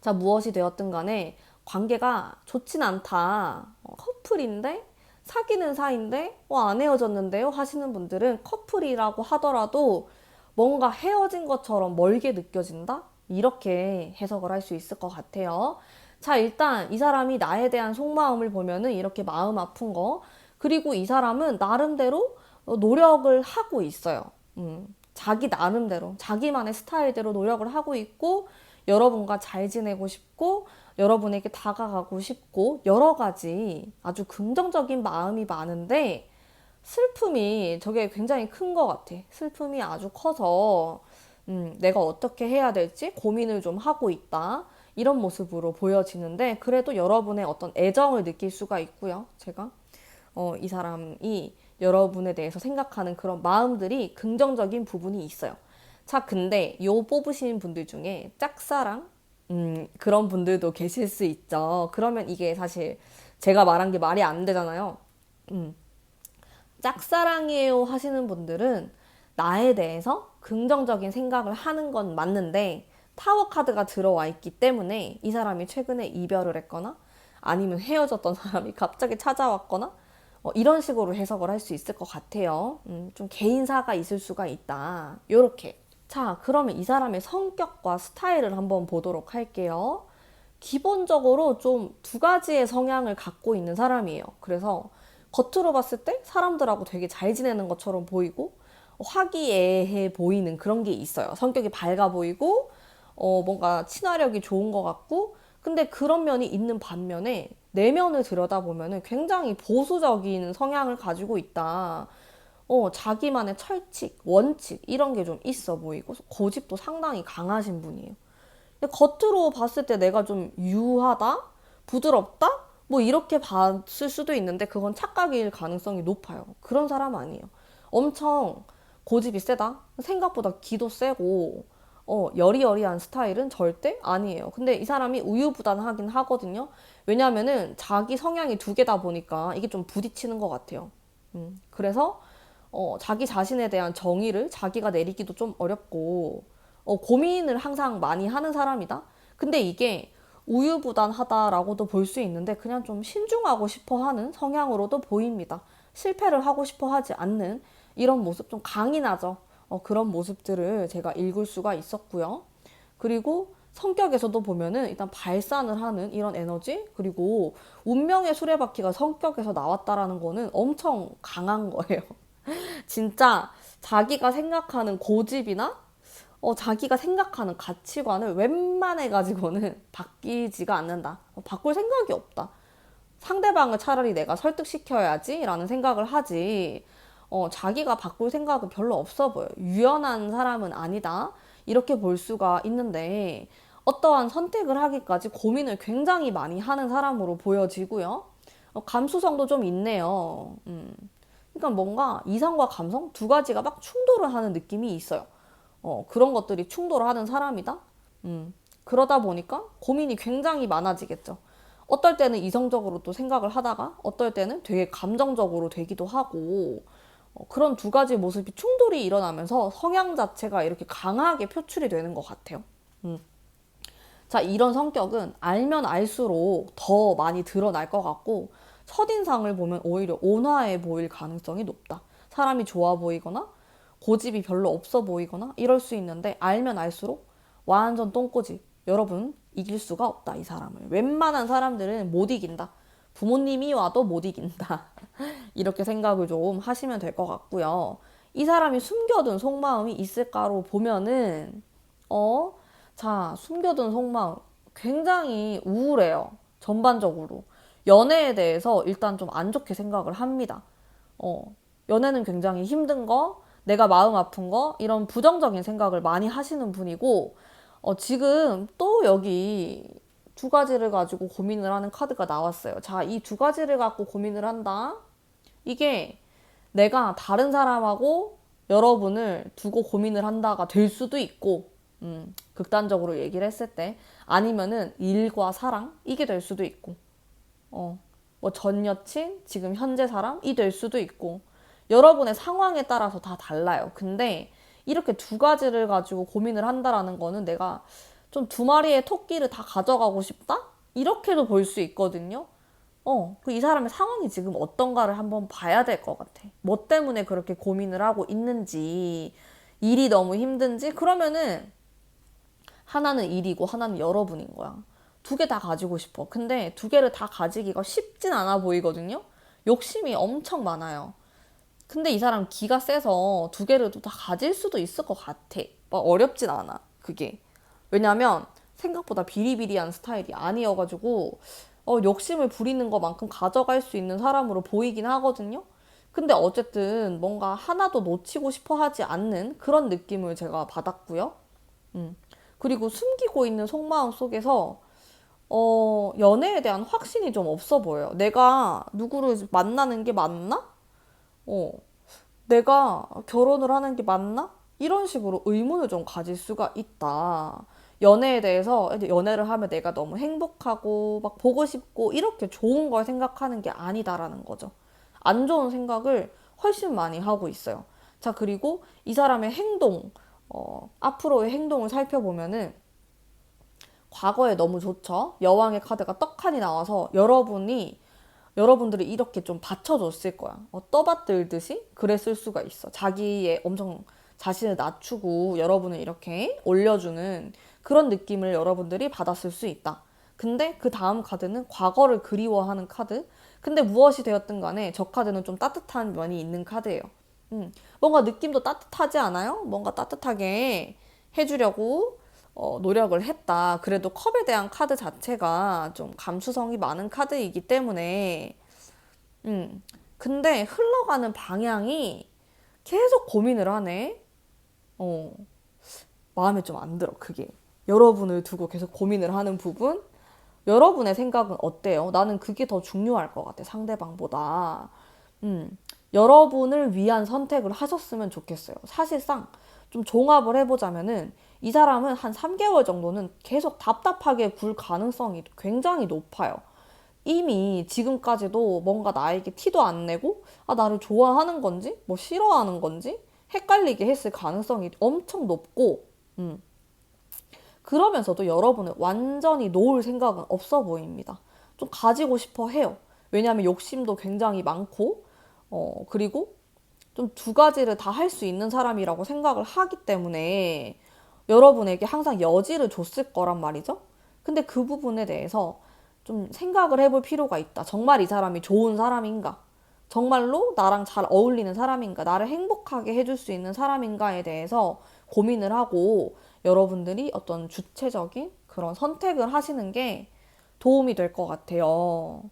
자, 무엇이 되었든 간에 관계가 좋진 않다. 커플인데 사귀는 사이인데 안 헤어졌는데요 하시는 분들은 커플이라고 하더라도 뭔가 헤어진 것처럼 멀게 느껴진다? 이렇게 해석을 할 수 있을 것 같아요. 자, 일단 이 사람이 나에 대한 속마음을 보면은 이렇게 마음 아픈 거 그리고 이 사람은 나름대로 노력을 하고 있어요. 자기 나름대로 자기만의 스타일대로 노력을 하고 있고 여러분과 잘 지내고 싶고 여러분에게 다가가고 싶고 여러 가지 아주 긍정적인 마음이 많은데 슬픔이 저게 굉장히 큰 것 같아. 슬픔이 아주 커서 내가 어떻게 해야 될지 고민을 좀 하고 있다. 이런 모습으로 보여지는데 그래도 여러분의 어떤 애정을 느낄 수가 있고요. 제가 이 사람이 여러분에 대해서 생각하는 그런 마음들이 긍정적인 부분이 있어요. 자, 근데 요 뽑으신 분들 중에 짝사랑 그런 분들도 계실 수 있죠. 그러면 이게 사실 제가 말한 게 말이 안 되잖아요. 음, 짝사랑이에요 하시는 분들은 나에 대해서 긍정적인 생각을 하는 건 맞는데 타워 카드가 들어와 있기 때문에 이 사람이 최근에 이별을 했거나 아니면 헤어졌던 사람이 갑자기 찾아왔거나 이런 식으로 해석을 할 수 있을 것 같아요. 좀 개인사가 있을 수가 있다. 요렇게. 자, 그러면 이 사람의 성격과 스타일을 한번 보도록 할게요. 기본적으로 좀 두 가지의 성향을 갖고 있는 사람이에요. 그래서 겉으로 봤을 때 사람들하고 되게 잘 지내는 것처럼 보이고 화기애애해 보이는 그런 게 있어요. 성격이 밝아 보이고 뭔가 친화력이 좋은 것 같고 근데 그런 면이 있는 반면에 내면을 들여다보면 굉장히 보수적인 성향을 가지고 있다. 자기만의 철칙, 원칙 이런 게 좀 있어 보이고 고집도 상당히 강하신 분이에요. 근데 겉으로 봤을 때 내가 좀 유하다? 부드럽다? 뭐 이렇게 봤을 수도 있는데 그건 착각일 가능성이 높아요. 그런 사람 아니에요. 엄청 고집이 세다? 생각보다 기도 세고 여리여리한 스타일은 절대 아니에요. 근데 이 사람이 우유부단하긴 하거든요. 왜냐면은 자기 성향이 두 개다 보니까 이게 좀 부딪히는 것 같아요. 그래서 자기 자신에 대한 정의를 자기가 내리기도 좀 어렵고 고민을 항상 많이 하는 사람이다. 근데 이게 우유부단하다라고도 볼 수 있는데 그냥 좀 신중하고 싶어 하는 성향으로도 보입니다. 실패를 하고 싶어 하지 않는 이런 모습 좀 강인하죠. 그런 모습들을 제가 읽을 수가 있었고요. 그리고 성격에서도 보면은 일단 발산을 하는 이런 에너지 그리고 운명의 수레바퀴가 성격에서 나왔다라는 거는 엄청 강한 거예요. 진짜 자기가 생각하는 고집이나 자기가 생각하는 가치관을 웬만해 가지고는 바뀌지가 않는다. 바꿀 생각이 없다. 상대방을 차라리 내가 설득시켜야지 라는 생각을 하지. 자기가 바꿀 생각은 별로 없어 보여요. 유연한 사람은 아니다. 이렇게 볼 수가 있는데 어떠한 선택을 하기까지 고민을 굉장히 많이 하는 사람으로 보여지고요. 감수성도 좀 있네요. 그러니까 뭔가 이성과 감성 두 가지가 막 충돌을 하는 느낌이 있어요. 그런 것들이 충돌을 하는 사람이다. 그러다 보니까 고민이 굉장히 많아지겠죠. 어떨 때는 이성적으로 또 생각을 하다가 어떨 때는 되게 감정적으로 되기도 하고 그런 두 가지 모습이 충돌이 일어나면서 성향 자체가 이렇게 강하게 표출이 되는 것 같아요. 자, 이런 성격은 알면 알수록 더 많이 드러날 것 같고 첫인상을 보면 오히려 온화해 보일 가능성이 높다. 사람이 좋아 보이거나 고집이 별로 없어 보이거나 이럴 수 있는데 알면 알수록 완전 똥꼬집. 여러분 이길 수가 없다 이 사람을. 웬만한 사람들은 못 이긴다. 부모님이 와도 못 이긴다. 이렇게 생각을 좀 하시면 될 것 같고요. 이 사람이 숨겨둔 속마음이 있을까로 보면은 자, 숨겨둔 속마음 굉장히 우울해요. 전반적으로. 연애에 대해서 일단 좀 안 좋게 생각을 합니다. 연애는 굉장히 힘든 거, 내가 마음 아픈 거, 이런 부정적인 생각을 많이 하시는 분이고, 지금 또 여기 두 가지를 가지고 고민을 하는 카드가 나왔어요. 자, 이 두 가지를 갖고 고민을 한다. 이게 내가 다른 사람하고 여러분을 두고 고민을 한다가 될 수도 있고, 극단적으로 얘기를 했을 때, 아니면은 일과 사랑? 이게 될 수도 있고, 뭐 전 여친, 지금 현재 사람이 될 수도 있고, 여러분의 상황에 따라서 다 달라요. 근데 이렇게 두 가지를 가지고 고민을 한다라는 거는 내가 좀 두 마리의 토끼를 다 가져가고 싶다? 이렇게도 볼 수 있거든요. 이 사람의 상황이 지금 어떤가를 한번 봐야 될 것 같아. 뭐 때문에 그렇게 고민을 하고 있는지, 일이 너무 힘든지, 그러면은 하나는 일이고 하나는 여러분인 거야. 두 개 다 가지고 싶어. 근데 두 개를 다 가지기가 쉽진 않아 보이거든요. 욕심이 엄청 많아요. 근데 이 사람 기가 세서 두 개를 다 가질 수도 있을 것 같아. 막 어렵진 않아, 그게. 왜냐면 생각보다 비리비리한 스타일이 아니어가지고 욕심을 부리는 것만큼 가져갈 수 있는 사람으로 보이긴 하거든요. 근데 어쨌든 뭔가 하나도 놓치고 싶어 하지 않는 그런 느낌을 제가 받았고요. 음. 그리고 숨기고 있는 속마음 속에서 연애에 대한 확신이 좀 없어 보여요. 내가 누구를 만나는 게 맞나? 어, 내가 결혼을 하는 게 맞나? 이런 식으로 의문을 좀 가질 수가 있다. 연애에 대해서 이제 연애를 하면 내가 너무 행복하고 막 보고 싶고 이렇게 좋은 걸 생각하는 게 아니다라는 거죠. 안 좋은 생각을 훨씬 많이 하고 있어요. 자, 그리고 이 사람의 행동, 앞으로의 행동을 살펴보면은 과거에 너무 좋죠. 여왕의 카드가 떡하니 나와서 여러분들이 이렇게 좀 받쳐줬을 거야. 떠받들듯이 그랬을 수가 있어. 자기의 엄청 자신을 낮추고 여러분을 이렇게 올려주는 그런 느낌을 여러분들이 받았을 수 있다. 근데 그 다음 카드는 과거를 그리워하는 카드. 근데 무엇이 되었든 간에 저 카드는 좀 따뜻한 면이 있는 카드예요. 뭔가 느낌도 따뜻하지 않아요? 뭔가 따뜻하게 해주려고 노력을 했다. 그래도 컵에 대한 카드 자체가 좀 감수성이 많은 카드이기 때문에 근데 흘러가는 방향이 계속 고민을 하네. 어, 마음에 좀 안 들어, 그게. 여러분을 두고 계속 고민을 하는 부분? 여러분의 생각은 어때요? 나는 그게 더 중요할 것 같아, 상대방보다. 음, 여러분을 위한 선택을 하셨으면 좋겠어요. 사실상 좀 종합을 해보자면은 이 사람은 한 3개월 정도는 계속 답답하게 굴 가능성이 굉장히 높아요. 이미 지금까지도 뭔가 나에게 티도 안 내고, 나를 좋아하는 건지, 뭐 싫어하는 건지, 헷갈리게 했을 가능성이 엄청 높고, 음, 그러면서도 여러분은 완전히 놓을 생각은 없어 보입니다. 좀 가지고 싶어 해요. 왜냐하면 욕심도 굉장히 많고, 그리고 좀 두 가지를 다 할 수 있는 사람이라고 생각을 하기 때문에 여러분에게 항상 여지를 줬을 거란 말이죠. 근데 그 부분에 대해서 좀 생각을 해볼 필요가 있다. 정말 이 사람이 좋은 사람인가? 정말로 나랑 잘 어울리는 사람인가? 나를 행복하게 해줄 수 있는 사람인가에 대해서 고민을 하고 여러분들이 어떤 주체적인 그런 선택을 하시는 게 도움이 될 것 같아요.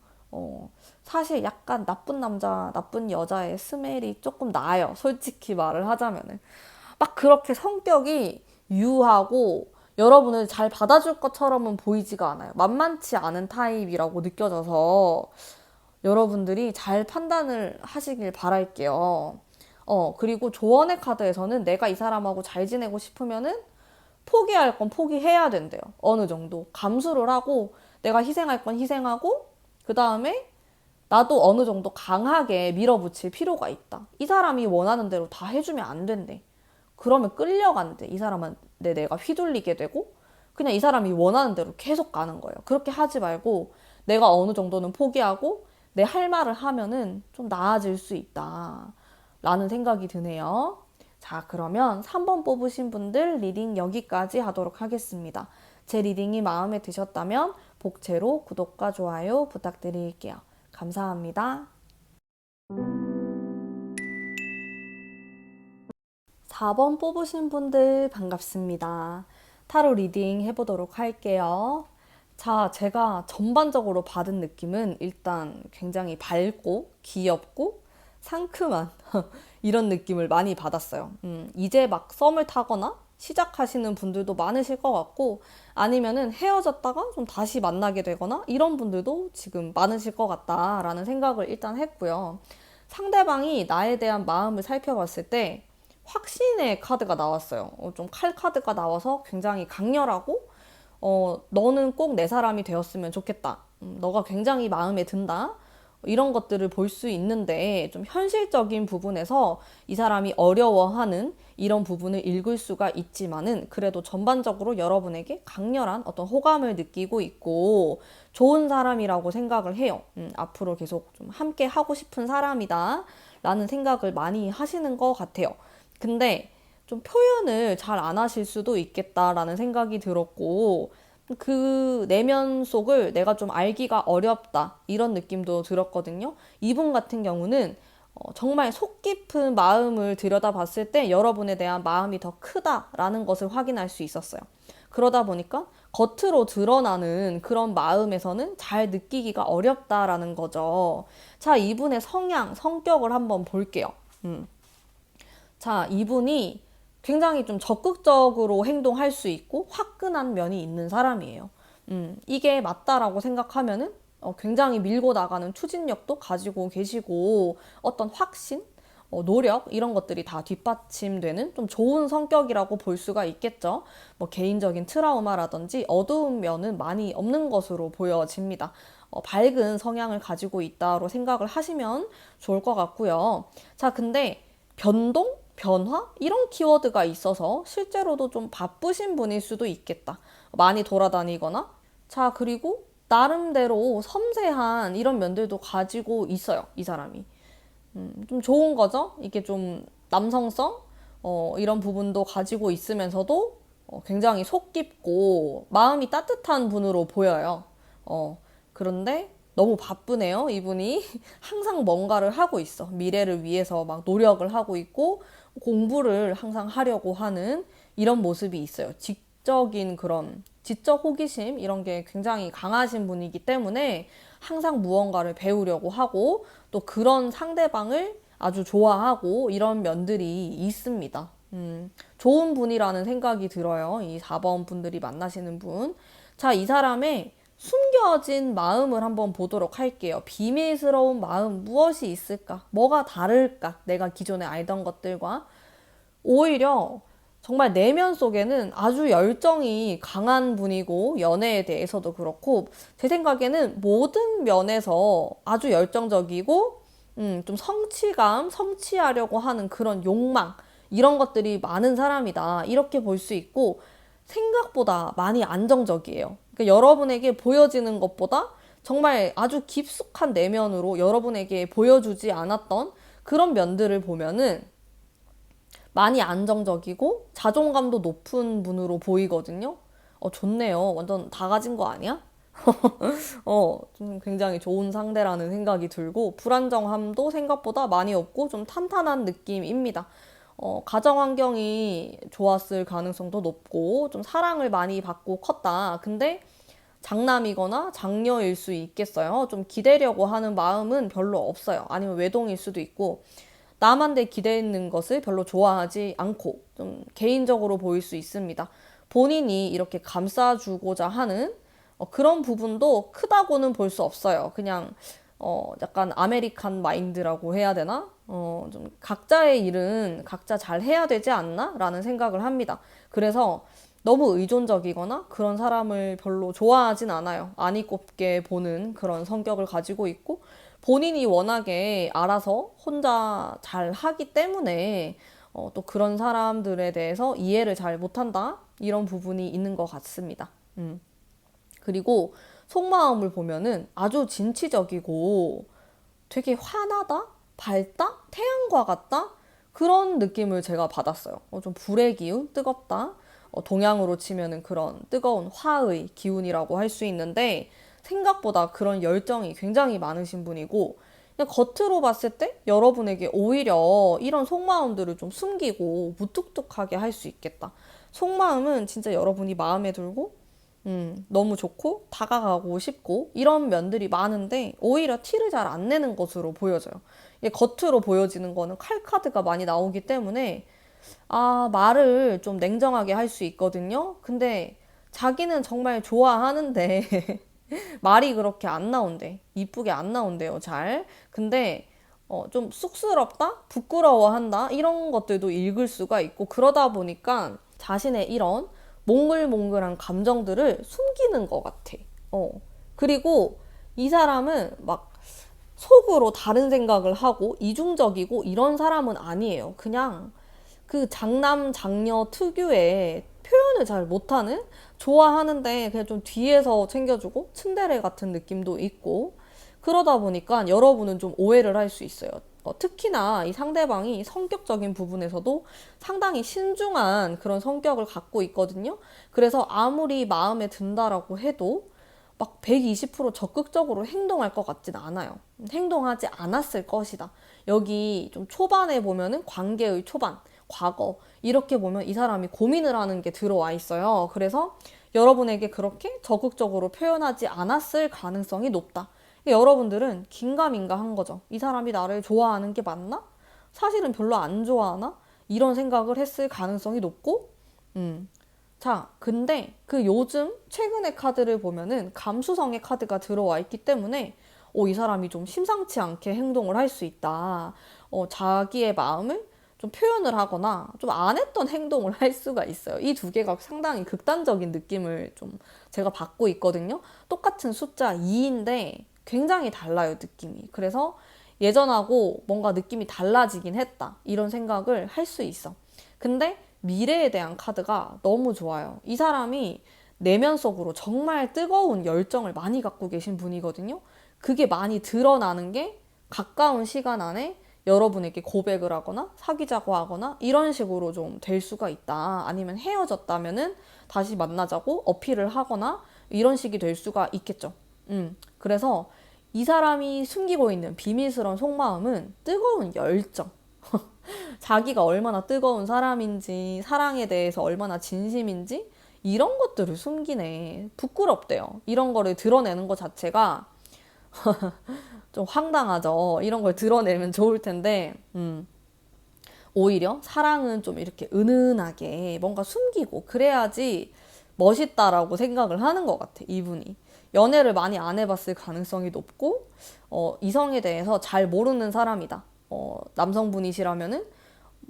사실 약간 나쁜 남자, 나쁜 여자의 스멜이 조금 나요. 솔직히 말을 하자면은. 막 그렇게 성격이 유하고 여러분을 잘 받아줄 것처럼은 보이지가 않아요. 만만치 않은 타입이라고 느껴져서 여러분들이 잘 판단을 하시길 바랄게요. 그리고 조언의 카드에서는 내가 이 사람하고 잘 지내고 싶으면은 포기할 건 포기해야 된대요. 어느 정도. 감수를 하고 내가 희생할 건 희생하고 그 다음에 나도 어느 정도 강하게 밀어붙일 필요가 있다. 이 사람이 원하는 대로 다 해주면 안 된대. 그러면 끌려간대. 이 사람한테 내가 휘둘리게 되고 그냥 이 사람이 원하는 대로 계속 가는 거예요. 그렇게 하지 말고 내가 어느 정도는 포기하고 내 할 말을 하면은 좀 나아질 수 있다. 라는 생각이 드네요. 자, 그러면 3번 뽑으신 분들 리딩 여기까지 하도록 하겠습니다. 제 리딩이 마음에 드셨다면 복채로 구독과 좋아요 부탁드릴게요. 감사합니다. 4번 뽑으신 분들 반갑습니다. 타로 리딩 해보도록 할게요. 자, 제가 전반적으로 받은 느낌은 일단 굉장히 밝고 귀엽고 상큼한 이런 느낌을 많이 받았어요. 이제 막 썸을 타거나 시작하시는 분들도 많으실 것 같고 아니면은 헤어졌다가 좀 다시 만나게 되거나 이런 분들도 지금 많으실 것 같다라는 생각을 일단 했고요. 상대방이 나에 대한 마음을 살펴봤을 때 확신의 카드가 나왔어요. 좀 칼 카드가 나와서 굉장히 강렬하고 너는 꼭 내 사람이 되었으면 좋겠다. 너가 굉장히 마음에 든다. 이런 것들을 볼 수 있는데 좀 현실적인 부분에서 이 사람이 어려워하는 이런 부분을 읽을 수가 있지만은 그래도 전반적으로 여러분에게 강렬한 어떤 호감을 느끼고 있고 좋은 사람이라고 생각을 해요. 앞으로 계속 좀 함께 하고 싶은 사람이다 라는 생각을 많이 하시는 것 같아요. 근데 좀 표현을 잘 안 하실 수도 있겠다라는 생각이 들었고 그 내면 속을 내가 좀 알기가 어렵다 이런 느낌도 들었거든요. 이분 같은 경우는 정말 속 깊은 마음을 들여다봤을 때 여러분에 대한 마음이 더 크다라는 것을 확인할 수 있었어요. 그러다 보니까 겉으로 드러나는 그런 마음에서는 잘 느끼기가 어렵다라는 거죠. 자, 이분의 성향, 성격을 한번 볼게요. 자, 이분이 굉장히 좀 적극적으로 행동할 수 있고 화끈한 면이 있는 사람이에요. 이게 맞다라고 생각하면은 굉장히 밀고 나가는 추진력도 가지고 계시고 어떤 확신, 노력 이런 것들이 다 뒷받침되는 좀 좋은 성격이라고 볼 수가 있겠죠. 뭐 개인적인 트라우마라든지 어두운 면은 많이 없는 것으로 보여집니다. 밝은 성향을 가지고 있다로 생각을 하시면 좋을 것 같고요. 자, 근데 변동? 변화? 이런 키워드가 있어서 실제로도 좀 바쁘신 분일 수도 있겠다. 많이 돌아다니거나. 자, 그리고 나름대로 섬세한 이런 면들도 가지고 있어요, 이 사람이. 좀 좋은 거죠? 이게 좀 남성성? 이런 부분도 가지고 있으면서도 굉장히 속 깊고 마음이 따뜻한 분으로 보여요. 그런데 너무 바쁘네요, 이분이. 항상 뭔가를 하고 있어. 미래를 위해서 막 노력을 하고 있고 공부를 항상 하려고 하는 이런 모습이 있어요. 지적인 그런 지적 호기심 이런 게 굉장히 강하신 분이기 때문에 항상 무언가를 배우려고 하고 또 그런 상대방을 아주 좋아하고 이런 면들이 있습니다. 좋은 분이라는 생각이 들어요. 이 4번 분들이 만나시는 분. 자, 이 사람의 숨겨진 마음을 한번 보도록 할게요. 비밀스러운 마음 무엇이 있을까? 뭐가 다를까? 내가 기존에 알던 것들과. 오히려 정말 내면 속에는 아주 열정이 강한 분이고 연애에 대해서도 그렇고 제 생각에는 모든 면에서 아주 열정적이고 좀 성취감, 성취하려고 하는 그런 욕망 이런 것들이 많은 사람이다. 이렇게 볼 수 있고 생각보다 많이 안정적이에요. 그러니까 여러분에게 보여지는 것보다 정말 아주 깊숙한 내면으로 여러분에게 보여주지 않았던 그런 면들을 보면은 많이 안정적이고 자존감도 높은 분으로 보이거든요. 좋네요. 완전 다 가진 거 아니야? 좀 굉장히 좋은 상대라는 생각이 들고 불안정함도 생각보다 많이 없고 좀 탄탄한 느낌입니다. 가정 환경이 좋았을 가능성도 높고 좀 사랑을 많이 받고 컸다. 근데 장남이거나 장녀일 수 있겠어요. 좀 기대려고 하는 마음은 별로 없어요. 아니면 외동일 수도 있고 남한테 기대는 것을 별로 좋아하지 않고 좀 개인적으로 보일 수 있습니다. 본인이 이렇게 감싸주고자 하는 그런 부분도 크다고는 볼 수 없어요. 그냥 약간 아메리칸 마인드라고 해야 되나? 좀 각자의 일은 각자 잘 해야 되지 않나? 라는 생각을 합니다. 그래서 너무 의존적이거나 그런 사람을 별로 좋아하진 않아요. 안이 꼽게 보는 그런 성격을 가지고 있고 본인이 워낙에 알아서 혼자 잘 하기 때문에 또 그런 사람들에 대해서 이해를 잘 못한다? 이런 부분이 있는 것 같습니다. 그리고 속마음을 보면은 아주 진취적이고 되게 환하다? 밝다? 태양과 같다? 그런 느낌을 제가 받았어요. 좀 불의 기운? 뜨겁다? 동양으로 치면은 그런 뜨거운 화의 기운이라고 할 수 있는데 생각보다 그런 열정이 굉장히 많으신 분이고 그냥 겉으로 봤을 때 여러분에게 오히려 이런 속마음들을 좀 숨기고 무뚝뚝하게 할 수 있겠다. 속마음은 진짜 여러분이 마음에 들고 너무 좋고 다가가고 싶고 이런 면들이 많은데 오히려 티를 잘 안 내는 것으로 보여져요. 이게 겉으로 보여지는 거는 칼카드가 많이 나오기 때문에 말을 좀 냉정하게 할 수 있거든요. 근데 자기는 정말 좋아하는데 말이 그렇게 안 나온대. 이쁘게 안 나온대요, 잘. 근데 좀 쑥스럽다? 부끄러워한다? 이런 것들도 읽을 수가 있고 그러다 보니까 자신의 이런 몽글몽글한 감정들을 숨기는 것 같아. 그리고 이 사람은 막 속으로 다른 생각을 하고 이중적이고 이런 사람은 아니에요. 그냥 그 장남, 장녀 특유의 표현을 잘 못하는? 좋아하는데 그냥 좀 뒤에서 챙겨주고 츤데레 같은 느낌도 있고 그러다 보니까 여러분은 좀 오해를 할 수 있어요. 특히나 이 상대방이 성격적인 부분에서도 상당히 신중한 그런 성격을 갖고 있거든요. 그래서 아무리 마음에 든다라고 해도 막 120% 적극적으로 행동할 것 같진 않아요. 행동하지 않았을 것이다. 여기 좀 초반에 보면은 관계의 초반, 과거 이렇게 보면 이 사람이 고민을 하는 게 들어와 있어요. 그래서 여러분에게 그렇게 적극적으로 표현하지 않았을 가능성이 높다. 여러분들은 긴가민가한 거죠. 이 사람이 나를 좋아하는 게 맞나? 사실은 별로 안 좋아하나? 이런 생각을 했을 가능성이 높고, 자, 근데 그 요즘 최근의 카드를 보면은 감수성의 카드가 들어와 있기 때문에, 이 사람이 좀 심상치 않게 행동을 할 수 있다. 자기의 마음을 좀 표현을 하거나 좀 안 했던 행동을 할 수가 있어요. 이 두 개가 상당히 극단적인 느낌을 좀 제가 받고 있거든요. 똑같은 숫자 2인데 굉장히 달라요, 느낌이. 그래서 예전하고 뭔가 느낌이 달라지긴 했다. 이런 생각을 할 수 있어. 근데 미래에 대한 카드가 너무 좋아요. 이 사람이 내면 속으로 정말 뜨거운 열정을 많이 갖고 계신 분이거든요. 그게 많이 드러나는 게 가까운 시간 안에 여러분에게 고백을 하거나 사귀자고 하거나 이런 식으로 좀 될 수가 있다. 아니면 헤어졌다면은 다시 만나자고 어필을 하거나 이런 식이 될 수가 있겠죠. 그래서 이 사람이 숨기고 있는 비밀스러운 속마음은 뜨거운 열정. 자기가 얼마나 뜨거운 사람인지, 사랑에 대해서 얼마나 진심인지, 이런 것들을 숨기네. 부끄럽대요. 이런 거를 드러내는 것 자체가 좀 황당하죠. 이런 걸 드러내면 좋을 텐데, 오히려 사랑은 좀 이렇게 은은하게 뭔가 숨기고, 그래야지 멋있다라고 생각을 하는 것 같아, 이분이. 연애를 많이 안 해봤을 가능성이 높고, 이성에 대해서 잘 모르는 사람이다. 남성분이시라면은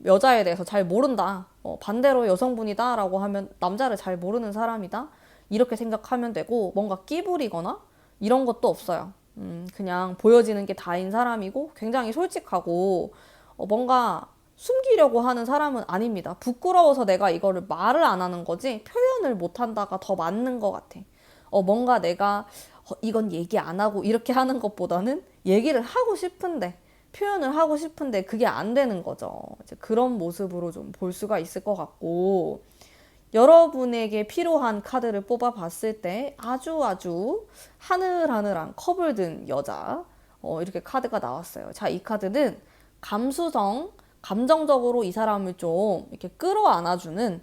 여자에 대해서 잘 모른다. 반대로 여성분이다 라고 하면 남자를 잘 모르는 사람이다. 이렇게 생각하면 되고, 뭔가 끼부리거나 이런 것도 없어요. 그냥 보여지는 게 다인 사람이고 굉장히 솔직하고, 뭔가 숨기려고 하는 사람은 아닙니다. 부끄러워서 내가 이거를 말을 안 하는 거지 표현을 못 한다가 더 맞는 것 같아. 뭔가 내가 이건 얘기 안 하고 이렇게 하는 것보다는 얘기를 하고 싶은데, 표현을 하고 싶은데 그게 안 되는 거죠. 이제 그런 모습으로 좀 볼 수가 있을 것 같고, 여러분에게 필요한 카드를 뽑아 봤을 때 아주 아주 하늘하늘한 컵을 든 여자, 이렇게 카드가 나왔어요. 자, 이 카드는 감수성, 감정적으로 이 사람을 좀 이렇게 끌어안아주는,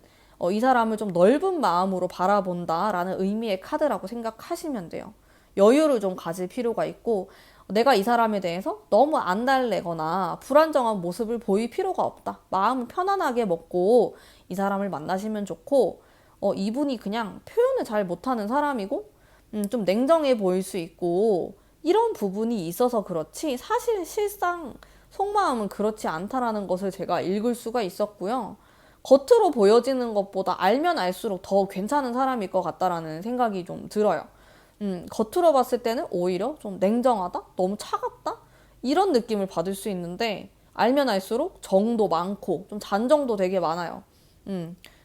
이 사람을 좀 넓은 마음으로 바라본다라는 의미의 카드라고 생각하시면 돼요. 여유를 좀 가질 필요가 있고, 내가 이 사람에 대해서 너무 안달내거나 불안정한 모습을 보일 필요가 없다. 마음을 편안하게 먹고 이 사람을 만나시면 좋고, 이분이 그냥 표현을 잘 못하는 사람이고, 좀 냉정해 보일 수 있고, 이런 부분이 있어서 그렇지, 사실 실상 속마음은 그렇지 않다라는 것을 제가 읽을 수가 있었고요. 겉으로 보여지는 것보다 알면 알수록 더 괜찮은 사람일 것 같다라는 생각이 좀 들어요. 겉으로 봤을 때는 오히려 좀 냉정하다? 너무 차갑다? 이런 느낌을 받을 수 있는데, 알면 알수록 정도 많고 좀 잔정도 되게 많아요.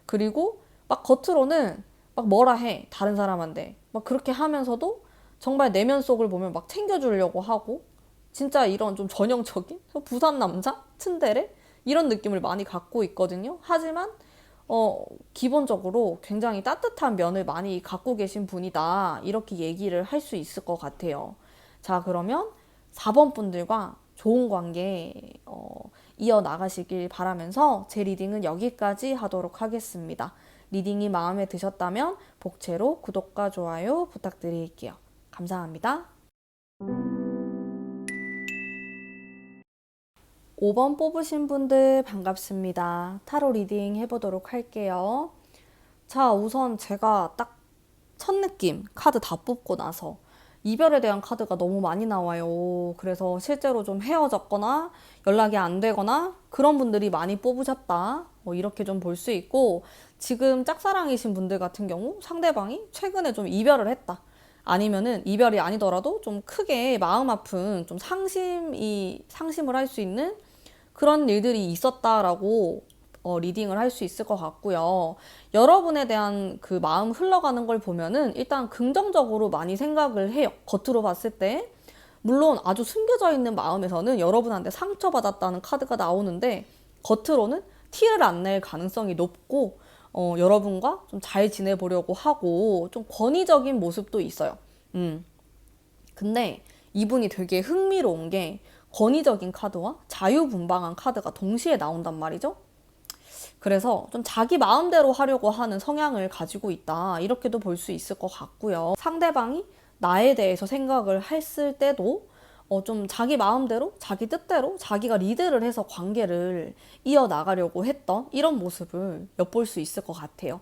그리고 막 겉으로는 막 뭐라 해, 다른 사람한테. 막 그렇게 하면서도 정말 내면 속을 보면 막 챙겨주려고 하고, 진짜 이런 좀 전형적인 부산 남자? 츤데레? 이런 느낌을 많이 갖고 있거든요. 하지만 기본적으로 굉장히 따뜻한 면을 많이 갖고 계신 분이다. 이렇게 얘기를 할 수 있을 것 같아요. 자, 그러면 4번 분들과 좋은 관계 이어나가시길 바라면서 제 리딩은 여기까지 하도록 하겠습니다. 리딩이 마음에 드셨다면 복채로 구독과 좋아요 부탁드릴게요. 감사합니다. 5번 뽑으신 분들 반갑습니다. 타로 리딩 해보도록 할게요. 자, 우선 제가 딱 첫 느낌 카드 다 뽑고 나서 이별에 대한 카드가 너무 많이 나와요. 그래서 실제로 좀 헤어졌거나 연락이 안 되거나 그런 분들이 많이 뽑으셨다. 이렇게 좀 볼 수 있고, 지금 짝사랑이신 분들 같은 경우 상대방이 최근에 좀 이별을 했다. 아니면은 이별이 아니더라도 좀 크게 마음 아픈 좀 상심을 할 수 있는 그런 일들이 있었다라고 리딩을 할 수 있을 것 같고요. 여러분에 대한 그 마음 흘러가는 걸 보면은 일단 긍정적으로 많이 생각을 해요. 겉으로 봤을 때. 물론 아주 숨겨져 있는 마음에서는 여러분한테 상처받았다는 카드가 나오는데, 겉으로는 티를 안 낼 가능성이 높고, 여러분과 좀 잘 지내보려고 하고 좀 권위적인 모습도 있어요. 근데 이분이 되게 흥미로운 게 권위적인 카드와 자유분방한 카드가 동시에 나온단 말이죠. 그래서 좀 자기 마음대로 하려고 하는 성향을 가지고 있다. 이렇게도 볼 수 있을 것 같고요. 상대방이 나에 대해서 생각을 했을 때도 좀 자기 마음대로, 자기 뜻대로 자기가 리드를 해서 관계를 이어나가려고 했던 이런 모습을 엿볼 수 있을 것 같아요.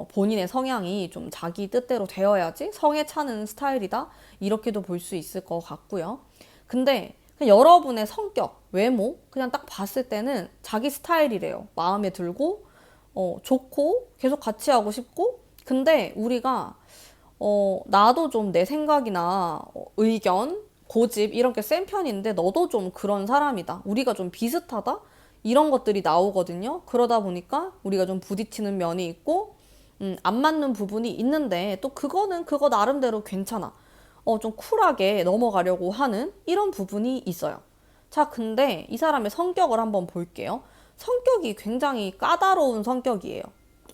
본인의 성향이 좀 자기 뜻대로 되어야지 성에 차는 스타일이다. 이렇게도 볼 수 있을 것 같고요. 근데 그냥 여러분의 성격, 외모 그냥 딱 봤을 때는 자기 스타일이래요. 마음에 들고 좋고 계속 같이 하고 싶고 근데 우리가 나도 좀 내 생각이나 의견, 고집 이런 게 센 편인데 너도 좀 그런 사람이다. 우리가 좀 비슷하다. 이런 것들이 나오거든요. 그러다 보니까 우리가 좀 부딪히는 면이 있고 안 맞는 부분이 있는데 또 그거는 그거 나름대로 괜찮아. 좀 쿨하게 넘어가려고 하는 이런 부분이 있어요. 자, 근데 이 사람의 성격을 한번 볼게요. 성격이 굉장히 까다로운 성격이에요.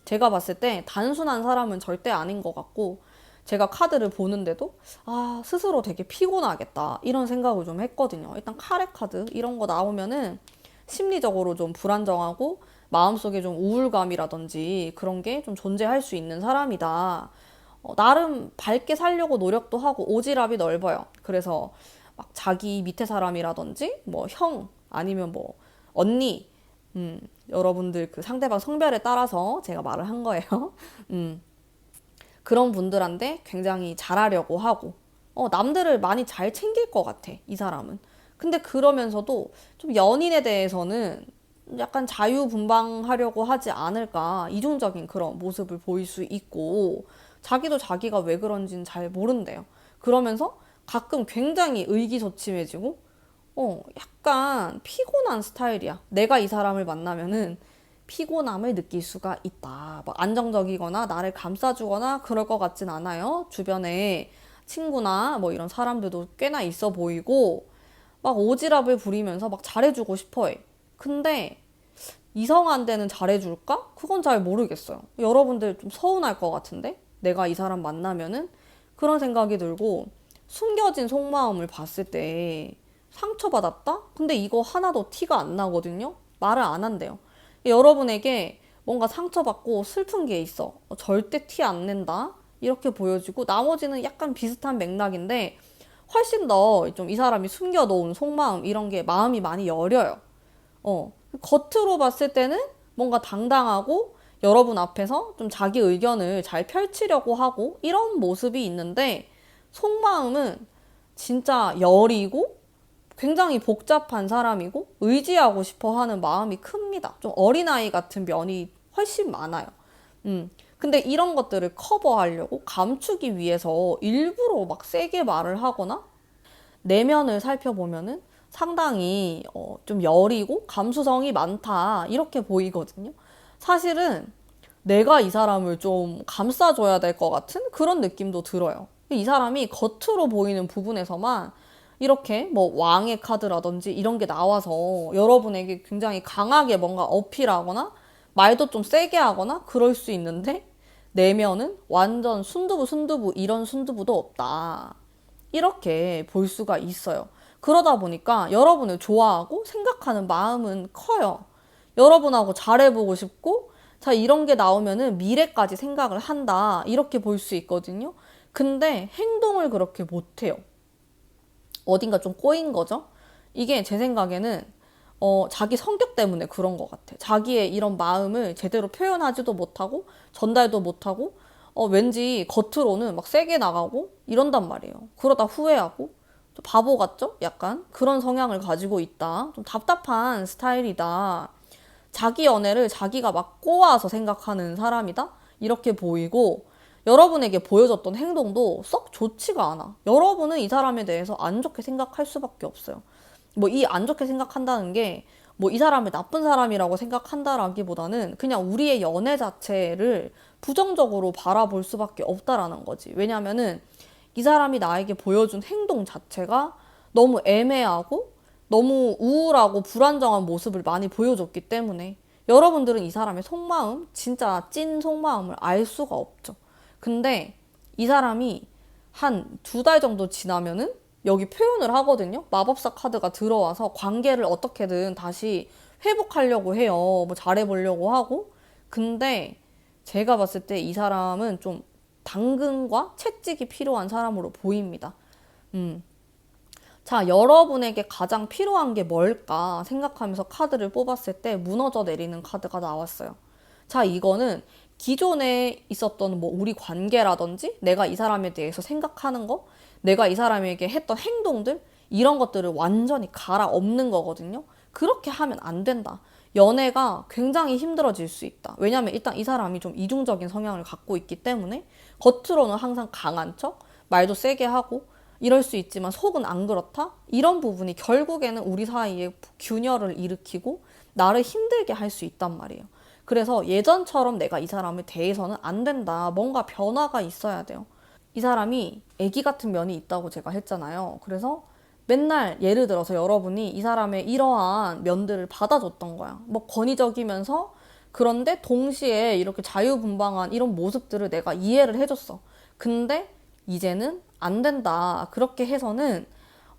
제가 봤을 때 단순한 사람은 절대 아닌 것 같고, 제가 카드를 보는데도, 스스로 되게 피곤하겠다. 이런 생각을 좀 했거든요. 일단 카레 카드, 이런 거 나오면은 심리적으로 좀 불안정하고, 마음속에 좀 우울감이라든지 그런 게 좀 존재할 수 있는 사람이다. 나름 밝게 살려고 노력도 하고 오지랖이 넓어요. 그래서 막 자기 밑에 사람이라든지 뭐 형 아니면 뭐 언니 여러분들 그 상대방 성별에 따라서 제가 말을 한 거예요. 그런 분들한테 굉장히 잘하려고 하고 남들을 많이 잘 챙길 것 같아 이 사람은. 근데 그러면서도 좀 연인에 대해서는 약간 자유분방하려고 하지 않을까 이중적인 그런 모습을 보일 수 있고 자기도 자기가 왜 그런지는 잘 모른대요. 그러면서 가끔 굉장히 의기소침해지고 약간 피곤한 스타일이야. 내가 이 사람을 만나면은 피곤함을 느낄 수가 있다. 막 안정적이거나 나를 감싸주거나 그럴 것 같진 않아요. 주변에 친구나 뭐 이런 사람들도 꽤나 있어 보이고 막 오지랖을 부리면서 막 잘해주고 싶어 해. 근데 이성한테는 잘해줄까? 그건 잘 모르겠어요. 여러분들 좀 서운할 것 같은데? 내가 이 사람 만나면은 그런 생각이 들고 숨겨진 속마음을 봤을 때 상처받았다? 근데 이거 하나도 티가 안 나거든요? 말을 안 한대요. 여러분에게 뭔가 상처받고 슬픈 게 있어. 절대 티 안 낸다? 이렇게 보여지고 나머지는 약간 비슷한 맥락인데 훨씬 더 좀 이 사람이 숨겨놓은 속마음 이런 게 마음이 많이 여려요. 겉으로 봤을 때는 뭔가 당당하고 여러분 앞에서 좀 자기 의견을 잘 펼치려고 하고 이런 모습이 있는데 속마음은 진짜 여리고 굉장히 복잡한 사람이고 의지하고 싶어 하는 마음이 큽니다. 좀 어린아이 같은 면이 훨씬 많아요. 근데 이런 것들을 커버하려고 감추기 위해서 일부러 막 세게 말을 하거나 내면을 살펴보면은 상당히 좀 여리고 감수성이 많다 이렇게 보이거든요. 사실은 내가 이 사람을 좀 감싸줘야 될 것 같은 그런 느낌도 들어요. 이 사람이 겉으로 보이는 부분에서만 이렇게 뭐 왕의 카드라든지 이런 게 나와서 여러분에게 굉장히 강하게 뭔가 어필하거나 말도 좀 세게 하거나 그럴 수 있는데 내면은 완전 순두부 이런 순두부도 없다. 이렇게 볼 수가 있어요. 그러다 보니까 여러분을 좋아하고 생각하는 마음은 커요. 여러분하고 잘해보고 싶고, 자, 이런 게 나오면은 미래까지 생각을 한다. 이렇게 볼 수 있거든요. 근데 행동을 그렇게 못해요. 어딘가 좀 꼬인 거죠. 이게 제 생각에는 자기 성격 때문에 그런 것 같아. 자기의 이런 마음을 제대로 표현하지도 못하고 전달도 못하고 왠지 겉으로는 막 세게 나가고 이런단 말이에요. 그러다 후회하고 좀 바보 같죠? 약간 그런 성향을 가지고 있다. 좀 답답한 스타일이다. 자기 연애를 자기가 막 꼬아서 생각하는 사람이다. 이렇게 보이고 여러분에게 보여줬던 행동도 썩 좋지가 않아. 여러분은 이 사람에 대해서 안 좋게 생각할 수밖에 없어요. 뭐 이 안 좋게 생각한다는 게 뭐 이 사람을 나쁜 사람이라고 생각한다라기보다는 그냥 우리의 연애 자체를 부정적으로 바라볼 수밖에 없다라는 거지. 왜냐면은 이 사람이 나에게 보여준 행동 자체가 너무 애매하고 너무 우울하고 불안정한 모습을 많이 보여줬기 때문에 여러분들은 이 사람의 속마음, 진짜 찐 속마음을 알 수가 없죠. 근데 이 사람이 한 2달 정도 지나면은 여기 표현을 하거든요. 마법사 카드가 들어와서 관계를 어떻게든 다시 회복하려고 해요. 뭐 잘해보려고 하고. 근데 제가 봤을 때 이 사람은 좀 당근과 채찍이 필요한 사람으로 보입니다. 음. 자, 여러분에게 가장 필요한 게 뭘까 생각하면서 카드를 뽑았을 때 무너져 내리는 카드가 나왔어요. 자, 이거는 기존에 있었던 뭐 우리 관계라든지 내가 이 사람에 대해서 생각하는 거, 내가 이 사람에게 했던 행동들, 이런 것들을 완전히 갈아엎는 거거든요. 그렇게 하면 안 된다. 연애가 굉장히 힘들어질 수 있다. 왜냐면 일단 이 사람이 좀 이중적인 성향을 갖고 있기 때문에 겉으로는 항상 강한 척, 말도 세게 하고 이럴 수 있지만 속은 안 그렇다? 이런 부분이 결국에는 우리 사이에 균열을 일으키고 나를 힘들게 할 수 있단 말이에요. 그래서 예전처럼 내가 이 사람을 대해서는 안 된다. 뭔가 변화가 있어야 돼요. 이 사람이 애기 같은 면이 있다고 제가 했잖아요. 그래서 맨날 예를 들어서 여러분이 이 사람의 이러한 면들을 받아줬던 거야. 뭐 권위적이면서 그런데 동시에 이렇게 자유분방한 이런 모습들을 내가 이해를 해줬어. 근데 이제는 안 된다. 그렇게 해서는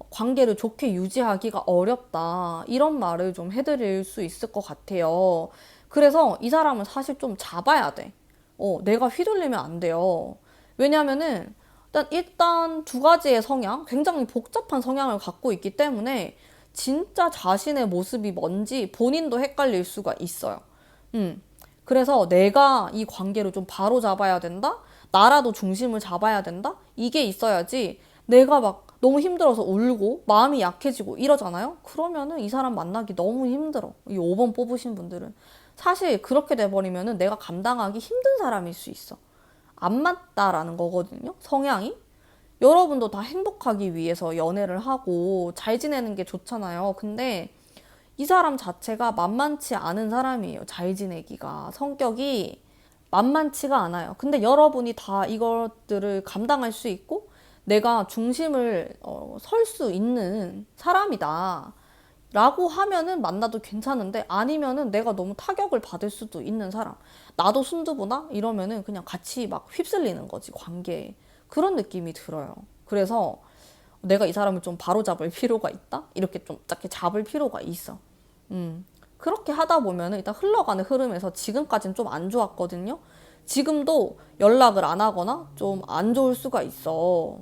관계를 좋게 유지하기가 어렵다. 이런 말을 좀 해드릴 수 있을 것 같아요. 그래서 이 사람은 사실 좀 잡아야 돼. 내가 휘둘리면 안 돼요. 왜냐면은 일단 두 가지의 성향, 굉장히 복잡한 성향을 갖고 있기 때문에 진짜 자신의 모습이 뭔지 본인도 헷갈릴 수가 있어요. 그래서 내가 이 관계를 좀 바로 잡아야 된다? 나라도 중심을 잡아야 된다? 이게 있어야지 내가 막 너무 힘들어서 울고 마음이 약해지고 이러잖아요? 그러면은 이 사람 만나기 너무 힘들어. 이 5번 뽑으신 분들은. 사실 그렇게 돼버리면은 내가 감당하기 힘든 사람일 수 있어. 안 맞다라는 거거든요. 성향이. 여러분도 다 행복하기 위해서 연애를 하고 잘 지내는 게 좋잖아요. 근데 이 사람 자체가 만만치 않은 사람이에요. 잘 지내기가. 성격이 만만치가 않아요. 근데 여러분이 다 이것들을 감당할 수 있고 내가 중심을 설 수 있는 사람이다. 라고 하면은 만나도 괜찮은데 아니면은 내가 너무 타격을 받을 수도 있는 사람. 나도 순두부나 이러면은 그냥 같이 막 휩쓸리는 거지, 관계에. 그런 느낌이 들어요. 그래서 내가 이 사람을 좀 바로잡을 필요가 있다? 이렇게 좀 작게 잡을 필요가 있어. 그렇게 하다 보면은 일단 흘러가는 흐름에서 지금까지는 좀 안 좋았거든요. 지금도 연락을 안 하거나 좀 안 좋을 수가 있어.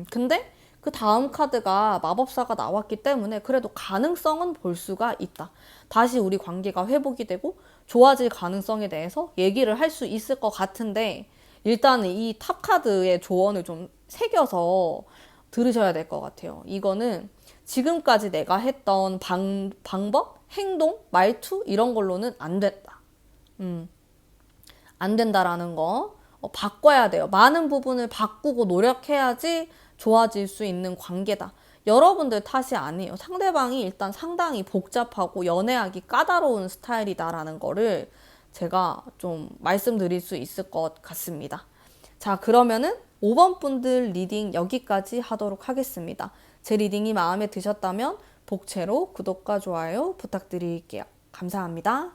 근데 그 다음 카드가 마법사가 나왔기 때문에 그래도 가능성은 볼 수가 있다. 다시 우리 관계가 회복이 되고 좋아질 가능성에 대해서 얘기를 할 수 있을 것 같은데 일단은 이 탑 카드의 조언을 좀 새겨서 들으셔야 될 것 같아요. 이거는 지금까지 내가 했던 방법, 행동, 말투 이런 걸로는 안 된다. 안 된다라는 거 바꿔야 돼요. 많은 부분을 바꾸고 노력해야지 좋아질 수 있는 관계다. 여러분들 탓이 아니에요. 상대방이 일단 상당히 복잡하고 연애하기 까다로운 스타일이다라는 거를 제가 좀 말씀드릴 수 있을 것 같습니다. 자, 그러면은 5번 분들 리딩 여기까지 하도록 하겠습니다. 제 리딩이 마음에 드셨다면 복채로 구독과 좋아요 부탁드릴게요. 감사합니다.